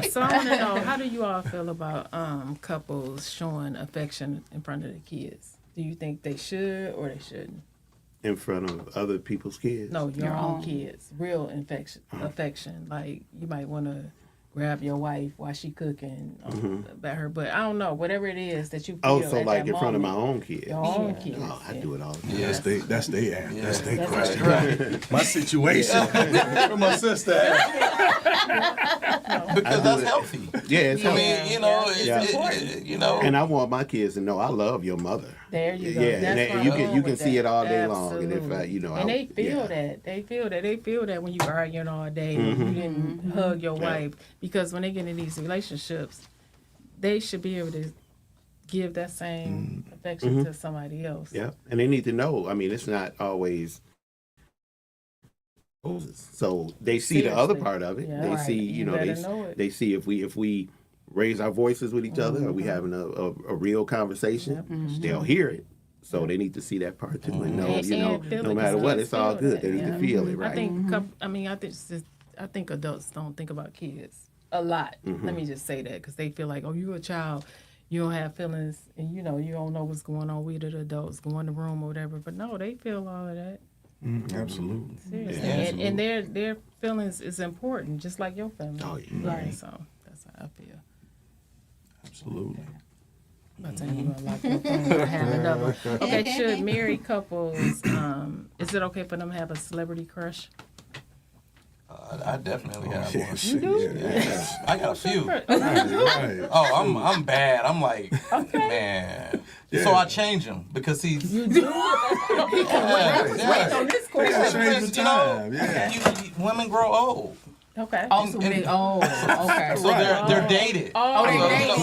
[SPEAKER 3] So I want to know, how do you all feel about couples showing affection in front of the kids? Do you think they should or they shouldn't?
[SPEAKER 1] In front of other people's kids.
[SPEAKER 3] No, your
[SPEAKER 4] Your
[SPEAKER 3] own
[SPEAKER 4] own.
[SPEAKER 3] kids. Real affection. Like you might want to grab your wife while she cooking about her, but I don't know. Whatever it is that you feel
[SPEAKER 1] Oh, so
[SPEAKER 3] at
[SPEAKER 1] like
[SPEAKER 3] that
[SPEAKER 1] in front of my
[SPEAKER 3] moment,
[SPEAKER 1] own kids.
[SPEAKER 3] Your own kids.
[SPEAKER 1] Oh, I do it all the time.
[SPEAKER 5] That's their answer. That's their
[SPEAKER 3] That's
[SPEAKER 5] question.
[SPEAKER 3] right.
[SPEAKER 5] My situation. Where my sister at?
[SPEAKER 2] Because that's healthy.
[SPEAKER 1] Yeah, it's
[SPEAKER 2] I
[SPEAKER 1] healthy.
[SPEAKER 2] mean, you know,
[SPEAKER 1] Yeah.
[SPEAKER 2] you know.
[SPEAKER 1] And I want my kids to know I love your mother.
[SPEAKER 3] There you go.
[SPEAKER 1] Yeah,
[SPEAKER 3] That's
[SPEAKER 1] and
[SPEAKER 3] where
[SPEAKER 1] you
[SPEAKER 3] I'm
[SPEAKER 1] can
[SPEAKER 3] going with
[SPEAKER 1] see
[SPEAKER 3] that.
[SPEAKER 1] it all day long. And if
[SPEAKER 3] Absolutely.
[SPEAKER 1] you know,
[SPEAKER 3] and they feel
[SPEAKER 1] yeah.
[SPEAKER 3] that. They feel that when you arguing all day, and you didn't hug your wife, because when they get in these relationships, they should be able to give that same affection to somebody else.
[SPEAKER 1] Yeah, and they need to know. I mean, it's not always. So they see the other
[SPEAKER 3] Seriously.
[SPEAKER 1] part of it.
[SPEAKER 3] Yeah.
[SPEAKER 1] They
[SPEAKER 3] Right.
[SPEAKER 1] see,
[SPEAKER 3] You
[SPEAKER 1] they
[SPEAKER 3] better know it.
[SPEAKER 1] they see if we raise our voices with each other, are we having a real conversation? They'll hear it. So they need to see that part too, and know,
[SPEAKER 3] And feel
[SPEAKER 1] no
[SPEAKER 3] it,
[SPEAKER 1] matter
[SPEAKER 3] 'cause
[SPEAKER 1] what,
[SPEAKER 3] others
[SPEAKER 1] it's all
[SPEAKER 3] feel
[SPEAKER 1] good.
[SPEAKER 3] that,
[SPEAKER 1] They need
[SPEAKER 3] yeah.
[SPEAKER 1] to feel it, right?
[SPEAKER 3] I think. I think adults don't think about kids a lot. Let me just say that, because they feel like, oh, you're a child, you don't have feelings, and you don't know what's going on with the adults, go in the room or whatever. But no, they feel all of that.
[SPEAKER 5] Absolutely.
[SPEAKER 3] Seriously.
[SPEAKER 2] Yeah,
[SPEAKER 3] and their feelings is important, just like your family.
[SPEAKER 1] Oh, yeah.
[SPEAKER 3] Right. So that's how I feel.
[SPEAKER 5] Absolutely.
[SPEAKER 3] By the time you unlock your phone, or have another. Okay, should married couples, is it okay for them to have a celebrity crush?
[SPEAKER 2] I definitely have
[SPEAKER 5] Yeah,
[SPEAKER 2] one.
[SPEAKER 5] shit, yeah.
[SPEAKER 2] I got a few.
[SPEAKER 5] Right.
[SPEAKER 2] Oh, I'm bad. I'm like, man. So I change him because he's. You do. Yeah.
[SPEAKER 3] This
[SPEAKER 5] Yeah, change the
[SPEAKER 2] You know,
[SPEAKER 5] time. Yeah.
[SPEAKER 2] women grow old,
[SPEAKER 3] Okay.
[SPEAKER 4] Also,
[SPEAKER 2] And-
[SPEAKER 4] big. Oh, okay.
[SPEAKER 2] so they're dated.
[SPEAKER 3] Oh,
[SPEAKER 4] they
[SPEAKER 2] So,
[SPEAKER 4] dated.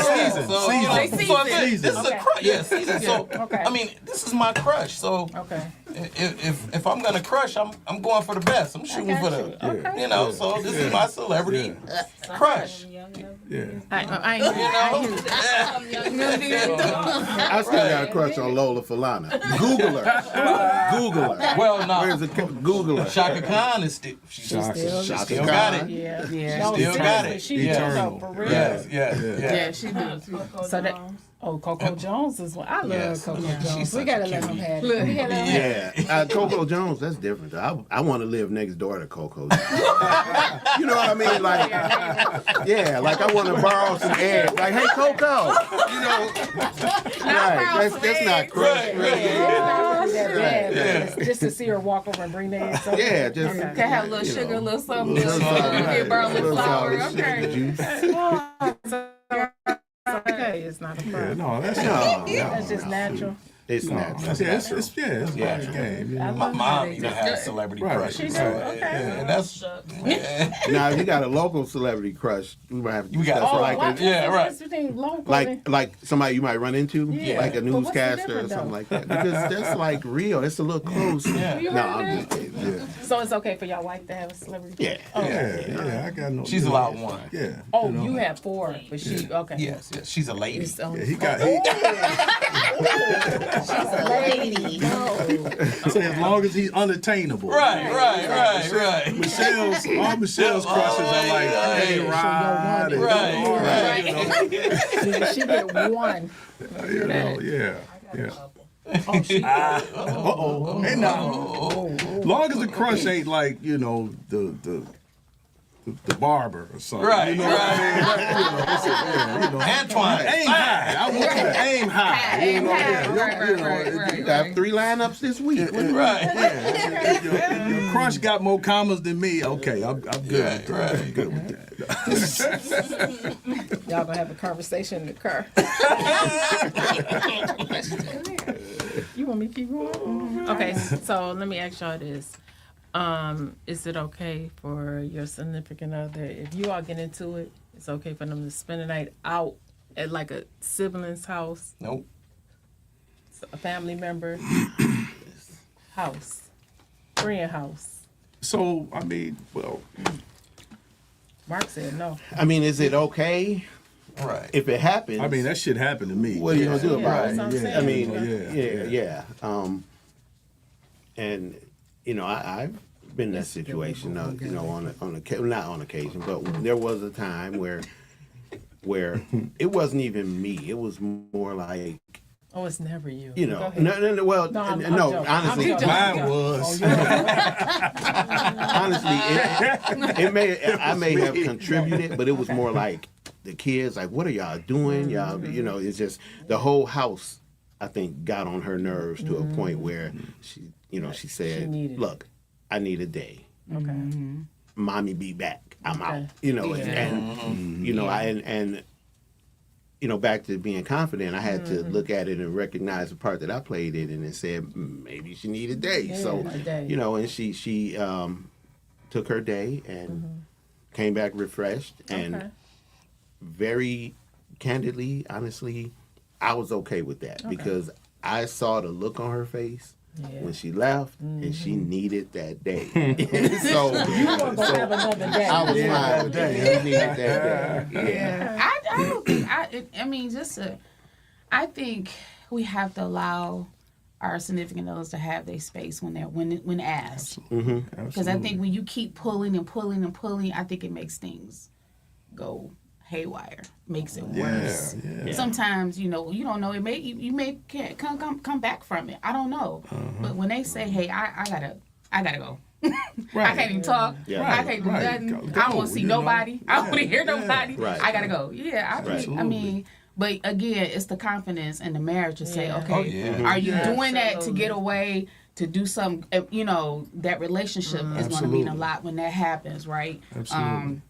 [SPEAKER 5] Season.
[SPEAKER 2] So,
[SPEAKER 5] Season.
[SPEAKER 2] you know,
[SPEAKER 4] They
[SPEAKER 2] so I think
[SPEAKER 5] season.
[SPEAKER 2] this is a
[SPEAKER 3] Okay.
[SPEAKER 2] crush. Yeah, season. So
[SPEAKER 3] Okay.
[SPEAKER 2] I mean, this is my crush. So
[SPEAKER 3] Okay.
[SPEAKER 2] if I'm gonna crush, I'm going for the best. I'm shooting for the,
[SPEAKER 3] Okay.
[SPEAKER 2] you know. So this is my celebrity crush.
[SPEAKER 5] Yeah.
[SPEAKER 3] I
[SPEAKER 2] You know.
[SPEAKER 1] I still got a crush on Lola Falana. Google her. Google her.
[SPEAKER 2] Well,
[SPEAKER 1] Where's
[SPEAKER 2] no.
[SPEAKER 1] the Google her?
[SPEAKER 2] Shaka Khan is still. She's
[SPEAKER 5] Shaka.
[SPEAKER 2] still got it.
[SPEAKER 3] Yeah.
[SPEAKER 4] Yeah.
[SPEAKER 3] No,
[SPEAKER 2] Still got
[SPEAKER 3] seriously,
[SPEAKER 2] it.
[SPEAKER 3] She
[SPEAKER 2] Yeah.
[SPEAKER 3] does, no, for real.
[SPEAKER 2] Yes, yes,
[SPEAKER 5] Yeah.
[SPEAKER 2] yes.
[SPEAKER 4] Yeah, she does.
[SPEAKER 3] So that. Oh, Coco Jones is one. I love
[SPEAKER 2] Yes.
[SPEAKER 3] Coco
[SPEAKER 2] Yeah,
[SPEAKER 3] Jones.
[SPEAKER 2] she's
[SPEAKER 3] We
[SPEAKER 2] such
[SPEAKER 3] gotta
[SPEAKER 2] a
[SPEAKER 3] let him
[SPEAKER 2] cutie.
[SPEAKER 3] have it. We gotta let him
[SPEAKER 1] Yeah, Coco Jones, that's different. I want to live next door to Coco. You know what I mean? Like, yeah, like I want to borrow some eggs. Like, hey, Coco, you know, right? That's not crush, really.
[SPEAKER 3] Just to see her walk over and bring the eggs up.
[SPEAKER 1] Yeah, just
[SPEAKER 4] Can have a little
[SPEAKER 1] you
[SPEAKER 4] sugar,
[SPEAKER 1] know,
[SPEAKER 4] a little something,
[SPEAKER 1] little
[SPEAKER 4] little
[SPEAKER 1] salt,
[SPEAKER 4] sugar,
[SPEAKER 1] right.
[SPEAKER 4] get barley
[SPEAKER 1] Little
[SPEAKER 4] flour.
[SPEAKER 1] salt, sugar
[SPEAKER 4] Okay.
[SPEAKER 1] juice.
[SPEAKER 3] Okay, it's not a
[SPEAKER 5] Yeah,
[SPEAKER 3] problem.
[SPEAKER 5] no, that's
[SPEAKER 3] That's just natural.
[SPEAKER 1] It's not.
[SPEAKER 5] It's it's part of the game. You know?
[SPEAKER 2] My mom even has celebrity
[SPEAKER 5] Right.
[SPEAKER 2] crushes.
[SPEAKER 3] She
[SPEAKER 2] So,
[SPEAKER 3] do? Okay.
[SPEAKER 2] and that's
[SPEAKER 1] Now, if you got a local celebrity crush, we might have to
[SPEAKER 2] We got-
[SPEAKER 1] discuss
[SPEAKER 2] Oh,
[SPEAKER 1] like
[SPEAKER 3] What's
[SPEAKER 2] yeah,
[SPEAKER 3] the
[SPEAKER 2] right.
[SPEAKER 3] difference between local and-
[SPEAKER 1] like somebody you might run into,
[SPEAKER 3] Yeah.
[SPEAKER 1] like a
[SPEAKER 3] But what's the
[SPEAKER 1] newscaster or
[SPEAKER 3] difference,
[SPEAKER 1] something
[SPEAKER 3] though?
[SPEAKER 1] like that, because that's like real. It's a little close.
[SPEAKER 2] Yeah.
[SPEAKER 3] You
[SPEAKER 1] No,
[SPEAKER 3] heard
[SPEAKER 1] I'm
[SPEAKER 3] that?
[SPEAKER 1] just kidding.
[SPEAKER 5] Yeah.
[SPEAKER 3] So it's okay for your wife to have a celebrity?
[SPEAKER 1] Yeah.
[SPEAKER 5] Yeah, I got no.
[SPEAKER 2] she's
[SPEAKER 5] you know,
[SPEAKER 2] allowed one.
[SPEAKER 5] Yeah.
[SPEAKER 3] Oh,
[SPEAKER 5] know.
[SPEAKER 3] you have 4, but she okay.
[SPEAKER 2] Yes, yes, she's a lady.
[SPEAKER 3] It's,
[SPEAKER 5] Yeah, he got.
[SPEAKER 4] Lady.
[SPEAKER 5] Say as long as he's unattainable.
[SPEAKER 2] Right.
[SPEAKER 5] Michelle's crushes are like A-Rod. and,
[SPEAKER 2] Right.
[SPEAKER 4] She get one.
[SPEAKER 5] You know, yeah.
[SPEAKER 4] Oh, she.
[SPEAKER 5] Hey, now, long as the crush ain't like, you know, the barber or something.
[SPEAKER 2] Right,
[SPEAKER 5] You know what I mean? You know,
[SPEAKER 2] Antoine.
[SPEAKER 5] aim high. I want you to aim high. You know,
[SPEAKER 1] You got 3 lineups this week.
[SPEAKER 2] Right.
[SPEAKER 5] If your crush got more commas than me, okay, I'm good. I'm good with that.
[SPEAKER 3] Y'all gonna have a conversation in the car. You want me to keep going? Okay, so let me ask y'all this. Is it okay for your significant other, if you all get into it, it's okay for them to spend the night out at like a sibling's house,
[SPEAKER 2] Nope.
[SPEAKER 3] a family member house, friend house?
[SPEAKER 5] So, I mean, well,
[SPEAKER 3] Mark said no.
[SPEAKER 1] I mean, is it okay
[SPEAKER 2] Right.
[SPEAKER 1] if it happens?
[SPEAKER 5] I mean, that shit happened to me.
[SPEAKER 1] what are you gonna do about
[SPEAKER 3] that's what I'm
[SPEAKER 1] it?
[SPEAKER 3] saying.
[SPEAKER 1] I mean,
[SPEAKER 5] Yeah.
[SPEAKER 1] and you know, I've been in that situation. You know, on not on occasion, but there was a time where it wasn't even me. It was more like,
[SPEAKER 3] Oh, it's never you.
[SPEAKER 1] you
[SPEAKER 3] Go
[SPEAKER 1] know,
[SPEAKER 3] ahead.
[SPEAKER 1] no. Well,
[SPEAKER 3] No, I'm
[SPEAKER 1] no.
[SPEAKER 3] joking.
[SPEAKER 1] Honestly,
[SPEAKER 3] I'm joking.
[SPEAKER 5] Mine was.
[SPEAKER 1] honestly, I may have contributed, but it was more like the kids. Like, what are y'all doing? Y'all, you know, it's just the whole house. I think got on her nerves to a point where she said,
[SPEAKER 3] needed it.
[SPEAKER 1] "Look, I need a day.
[SPEAKER 3] Okay.
[SPEAKER 1] Mommy, be back. I'm
[SPEAKER 3] Okay.
[SPEAKER 1] out." You know,
[SPEAKER 3] Yeah.
[SPEAKER 1] and you know, and you know, back to being confident, I had to look at it and recognize the part that I played in, and it said maybe she needed a day. So,
[SPEAKER 3] a day.
[SPEAKER 1] you know, and she took her day and came back refreshed and
[SPEAKER 3] Okay.
[SPEAKER 1] very candidly, honestly, I was okay with that because I saw the look on her face when she left, and she needed that day. So
[SPEAKER 3] You weren't gonna have another day.
[SPEAKER 1] I was fine with that. She needed that day. Yeah.
[SPEAKER 4] I don't think I mean I think we have to allow our significant others to have their space when asked. Because I think when you keep pulling and pulling and pulling, I think it makes things go haywire, makes it worse.
[SPEAKER 5] Yeah.
[SPEAKER 4] Sometimes you don't know, it may you may can't come back from it. I don't know, but when they say, "Hey, I gotta go." I can't even talk.
[SPEAKER 1] Yeah.
[SPEAKER 4] I can't do nothing.
[SPEAKER 5] Go,
[SPEAKER 4] I don't want to see
[SPEAKER 5] you know.
[SPEAKER 4] nobody. I don't want to hear nobody.
[SPEAKER 1] Right.
[SPEAKER 4] I gotta go. Yeah, I
[SPEAKER 1] Right.
[SPEAKER 4] mean, but again, it's the confidence in the marriage to say,
[SPEAKER 3] Yeah.
[SPEAKER 4] okay,
[SPEAKER 2] Oh, yeah.
[SPEAKER 4] are you doing that to
[SPEAKER 3] Absolutely.
[SPEAKER 4] get away, to do something? That relationship is going to mean a
[SPEAKER 5] Absolutely.
[SPEAKER 4] lot when that happens, right?
[SPEAKER 5] Absolutely.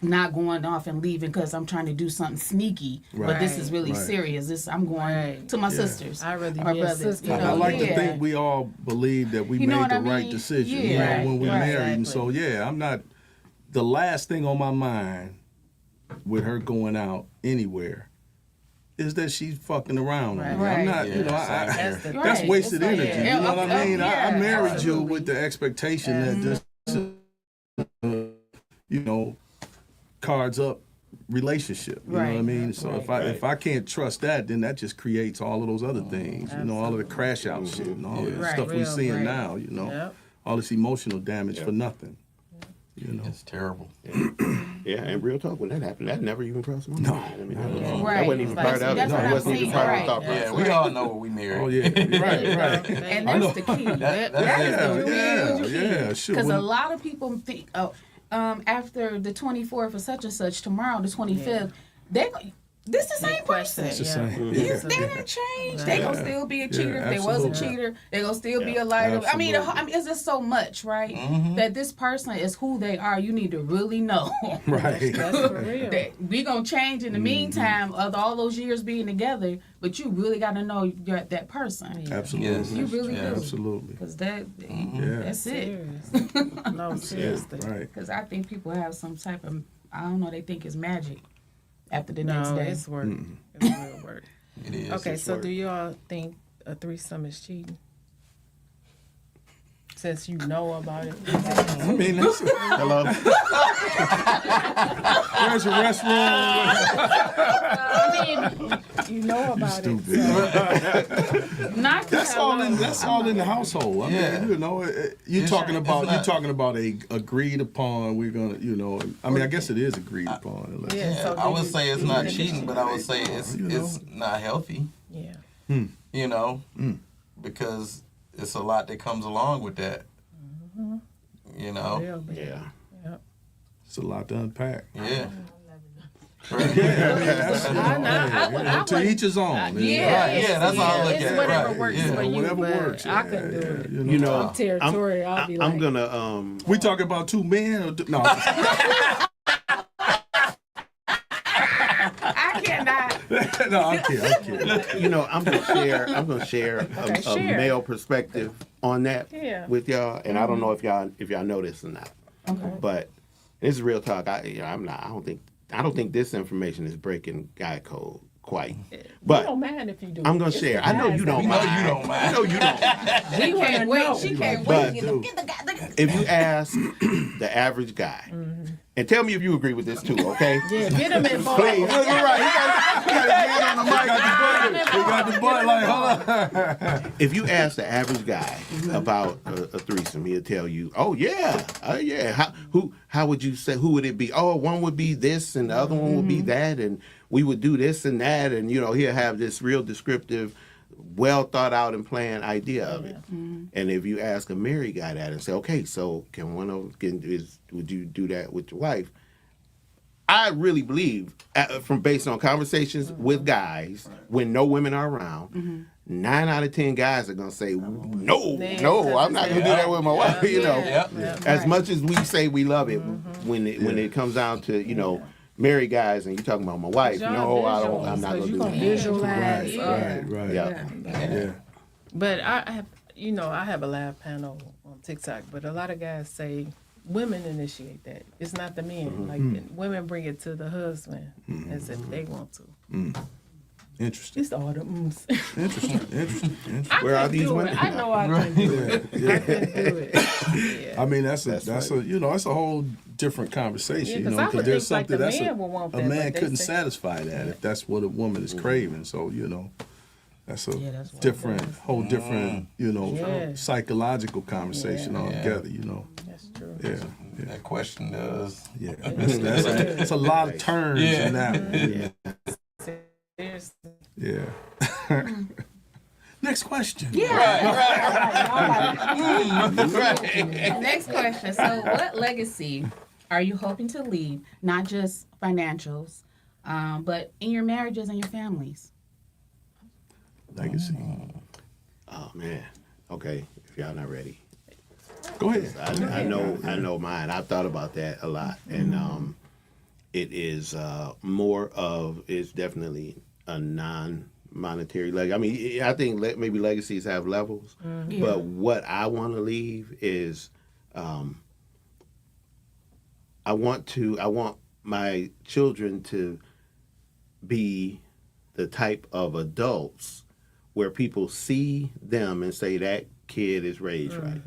[SPEAKER 4] Not going off and leaving because I'm trying to do something sneaky, but this is really
[SPEAKER 5] Right.
[SPEAKER 4] serious. I'm going
[SPEAKER 3] Right.
[SPEAKER 4] to my sisters,
[SPEAKER 3] I'd rather
[SPEAKER 4] my
[SPEAKER 3] be a
[SPEAKER 4] brothers.
[SPEAKER 3] sister.
[SPEAKER 5] I like to
[SPEAKER 4] yeah.
[SPEAKER 5] think we all believe that we
[SPEAKER 4] You know
[SPEAKER 5] made
[SPEAKER 4] what
[SPEAKER 5] the
[SPEAKER 4] I
[SPEAKER 5] right
[SPEAKER 4] mean?
[SPEAKER 5] decision,
[SPEAKER 4] Yeah.
[SPEAKER 5] when we're
[SPEAKER 3] Right.
[SPEAKER 5] married. And so,
[SPEAKER 3] Exactly.
[SPEAKER 5] yeah, I'm not. The last thing on my mind with her going out anywhere is that she's fucking around. on me.
[SPEAKER 4] Right.
[SPEAKER 5] I'm not,
[SPEAKER 2] Yeah,
[SPEAKER 3] That's the
[SPEAKER 5] that's
[SPEAKER 4] Right.
[SPEAKER 5] wasted
[SPEAKER 4] It's like-
[SPEAKER 5] energy.
[SPEAKER 4] yeah.
[SPEAKER 5] You know what I mean?
[SPEAKER 4] Yeah,
[SPEAKER 5] I married
[SPEAKER 4] absolutely.
[SPEAKER 5] you with the expectation that this, cards up relationship. You know what I
[SPEAKER 4] Right.
[SPEAKER 5] mean? So if I can't trust that, then that just creates all of those other things. You know, all of the crash out shit and all of the
[SPEAKER 4] Right.
[SPEAKER 5] stuff we're
[SPEAKER 3] Real,
[SPEAKER 5] seeing
[SPEAKER 3] right.
[SPEAKER 5] now. You know,
[SPEAKER 3] Yep.
[SPEAKER 5] all this emotional damage for nothing. You know.
[SPEAKER 2] It's terrible.
[SPEAKER 1] Yeah, and real talk, when that happened, that never even crossed my mind. I mean, that
[SPEAKER 4] Right.
[SPEAKER 1] wasn't even
[SPEAKER 4] Like,
[SPEAKER 1] part of it.
[SPEAKER 4] that's what
[SPEAKER 1] It
[SPEAKER 4] I'm
[SPEAKER 1] wasn't even
[SPEAKER 4] saying.
[SPEAKER 1] part of
[SPEAKER 4] Right.
[SPEAKER 1] the thought process.
[SPEAKER 2] Yeah, we all know what we married.
[SPEAKER 5] Oh yeah, right.
[SPEAKER 4] And that's the key. That is the real key.
[SPEAKER 5] Yeah, sure.
[SPEAKER 4] Because a
[SPEAKER 5] When-
[SPEAKER 4] lot of people think, after the 24th or such and such, tomorrow the 25th, this the same person.
[SPEAKER 5] It's the same.
[SPEAKER 4] They
[SPEAKER 5] Yeah.
[SPEAKER 4] didn't change. They gonna still be a cheater.
[SPEAKER 5] Yeah,
[SPEAKER 4] if they was a
[SPEAKER 5] absolutely.
[SPEAKER 4] cheater, they gonna still be a liar. I mean,
[SPEAKER 5] Absolutely.
[SPEAKER 4] it's just so much, right? That this person is who they are. You need to really know.
[SPEAKER 5] Right.
[SPEAKER 3] That's for real.
[SPEAKER 4] that we gonna change in the meantime of all those years being together, but you really got to know that person.
[SPEAKER 5] Absolutely.
[SPEAKER 2] Yes.
[SPEAKER 4] You really
[SPEAKER 2] Yeah.
[SPEAKER 4] do.
[SPEAKER 5] Absolutely.
[SPEAKER 4] Because
[SPEAKER 5] Yeah.
[SPEAKER 4] that's it.
[SPEAKER 3] Serious. No, seriously.
[SPEAKER 5] Right.
[SPEAKER 4] Because I think people have some type of, I don't know, they think it's magic after the next
[SPEAKER 3] No,
[SPEAKER 4] day.
[SPEAKER 3] it's work. It's real work.
[SPEAKER 2] It is.
[SPEAKER 3] Okay,
[SPEAKER 1] it's
[SPEAKER 3] so
[SPEAKER 1] work.
[SPEAKER 3] do y'all think a threesome is cheating? since you know about it.
[SPEAKER 5] I mean, that's
[SPEAKER 1] Hello.
[SPEAKER 5] where's the restroom?
[SPEAKER 3] I mean, you know about it. So.
[SPEAKER 4] Not
[SPEAKER 5] That's all in the household. I
[SPEAKER 2] Yeah.
[SPEAKER 5] mean, you know, you're
[SPEAKER 2] It's-
[SPEAKER 5] talking
[SPEAKER 2] it's
[SPEAKER 5] about
[SPEAKER 2] not-
[SPEAKER 5] a agreed upon. We're gonna, you know. I mean, I guess it is agreed upon. Unless,
[SPEAKER 3] Yeah,
[SPEAKER 2] Yeah,
[SPEAKER 3] so
[SPEAKER 2] I would
[SPEAKER 3] do you-
[SPEAKER 2] say it's
[SPEAKER 3] do you
[SPEAKER 2] not
[SPEAKER 3] think it
[SPEAKER 2] cheating,
[SPEAKER 3] should
[SPEAKER 2] but I
[SPEAKER 3] be
[SPEAKER 2] would say
[SPEAKER 3] based on-
[SPEAKER 2] it's not healthy.
[SPEAKER 3] Yeah.
[SPEAKER 2] You know, because it's a lot that comes along with that. You know,
[SPEAKER 3] Real bad.
[SPEAKER 1] Yeah.
[SPEAKER 3] Yep.
[SPEAKER 5] it's a lot to unpack.
[SPEAKER 2] yeah.
[SPEAKER 5] To each his own.
[SPEAKER 3] Yeah,
[SPEAKER 2] Right, yeah, that's how I look
[SPEAKER 3] it's
[SPEAKER 2] at it,
[SPEAKER 3] whatever
[SPEAKER 2] right,
[SPEAKER 3] works
[SPEAKER 2] yeah.
[SPEAKER 3] for you,
[SPEAKER 5] Whatever
[SPEAKER 3] but
[SPEAKER 5] works.
[SPEAKER 3] I can do it.
[SPEAKER 1] You know,
[SPEAKER 3] Territory, I'll be like,
[SPEAKER 1] I'm gonna
[SPEAKER 5] We talking about two men? Or no.
[SPEAKER 4] I cannot.
[SPEAKER 5] No, I'm kidding.
[SPEAKER 1] you know, I'm gonna share a
[SPEAKER 3] share.
[SPEAKER 1] male perspective on that
[SPEAKER 3] Yeah.
[SPEAKER 1] with y'all, and I don't know if y'all know this or not.
[SPEAKER 3] Okay.
[SPEAKER 1] But this is real talk. I don't think this information is breaking guy code quite.
[SPEAKER 3] you
[SPEAKER 1] But
[SPEAKER 3] don't mind if you do.
[SPEAKER 1] I'm
[SPEAKER 3] it.
[SPEAKER 1] gonna
[SPEAKER 3] It's
[SPEAKER 1] share.
[SPEAKER 3] the
[SPEAKER 1] I know
[SPEAKER 3] guys
[SPEAKER 1] you
[SPEAKER 3] that
[SPEAKER 1] don't
[SPEAKER 2] We
[SPEAKER 1] mind.
[SPEAKER 2] know you don't
[SPEAKER 1] I
[SPEAKER 2] mind.
[SPEAKER 1] know you don't.
[SPEAKER 3] We wanna
[SPEAKER 4] Can't wait.
[SPEAKER 3] know.
[SPEAKER 4] She can't
[SPEAKER 1] But-
[SPEAKER 4] wait. Get the guy.
[SPEAKER 1] If you ask the average guy, and tell me if you agree with this too, okay?
[SPEAKER 3] Yeah, get them involved.
[SPEAKER 1] Please. You're right. He got his hand on the mic.
[SPEAKER 5] He got the butt like, hold on.
[SPEAKER 1] If you ask the average guy about a threesome, he'll tell you, "Oh yeah, yeah." How would you say? Who would it be? Oh, one would be this, and the other one would be that, and we would do this and that, and you know, he'll have this real descriptive, well thought out and planned idea of it. And if you ask a married guy that and say, "Okay, so can one of would you do that with your wife?" I really believe, from based on conversations with guys when no women are around, 9 out of 10 guys are gonna say, "No,
[SPEAKER 3] Yeah,
[SPEAKER 1] no, I'm not gonna do that with my wife." You know,
[SPEAKER 2] Yep.
[SPEAKER 1] as much as we say we love it, when it comes down to married guys and you talking about my wife,
[SPEAKER 3] Y'all
[SPEAKER 1] no, I don't.
[SPEAKER 3] visuals,
[SPEAKER 1] I'm not
[SPEAKER 3] 'cause
[SPEAKER 1] gonna
[SPEAKER 3] you
[SPEAKER 1] do
[SPEAKER 3] gonna
[SPEAKER 1] that.
[SPEAKER 3] visualize.
[SPEAKER 5] Right.
[SPEAKER 1] Yeah.
[SPEAKER 5] Yeah.
[SPEAKER 3] But I have, I have a live panel on TikTok, but a lot of guys say women initiate that. It's not the men. Like women bring it to the husband as if they want to.
[SPEAKER 5] Interesting.
[SPEAKER 3] It's all the ums.
[SPEAKER 5] Interesting.
[SPEAKER 3] I
[SPEAKER 1] Where are
[SPEAKER 3] couldn't
[SPEAKER 1] these
[SPEAKER 3] do
[SPEAKER 1] women?
[SPEAKER 3] it. I know I can do it. I couldn't do it. Yeah.
[SPEAKER 5] I mean, that's
[SPEAKER 1] That's
[SPEAKER 5] a whole different conversation,
[SPEAKER 3] Yeah, 'cause I would
[SPEAKER 5] there's
[SPEAKER 3] think, like,
[SPEAKER 5] something
[SPEAKER 3] the
[SPEAKER 5] that's
[SPEAKER 3] man would want
[SPEAKER 5] a
[SPEAKER 3] that,
[SPEAKER 5] man
[SPEAKER 3] but they
[SPEAKER 5] couldn't
[SPEAKER 3] say-
[SPEAKER 5] satisfy that if that's what a woman is craving. So that's a
[SPEAKER 3] Yeah, that's what it
[SPEAKER 5] different,
[SPEAKER 3] is.
[SPEAKER 5] whole different,
[SPEAKER 3] Yeah.
[SPEAKER 5] psychological conversation
[SPEAKER 3] Yeah.
[SPEAKER 5] altogether.
[SPEAKER 3] That's true.
[SPEAKER 5] Yeah.
[SPEAKER 2] That question does.
[SPEAKER 5] Yeah. That's a lot of turns in that one.
[SPEAKER 3] Seriously.
[SPEAKER 5] Yeah. Next question.
[SPEAKER 4] Next question. So, what legacy are you hoping to leave? Not just financials, but in your marriages and your families.
[SPEAKER 5] Legacy.
[SPEAKER 1] Oh man. Okay, if y'all not ready.
[SPEAKER 5] Go ahead.
[SPEAKER 1] I know mine. I've thought about that a lot, and it is it's definitely a non-monetary legacy. I mean, I think maybe legacies have levels, but what I want to leave is, I want my children to be the type of adults where people see them and say that kid is raised right.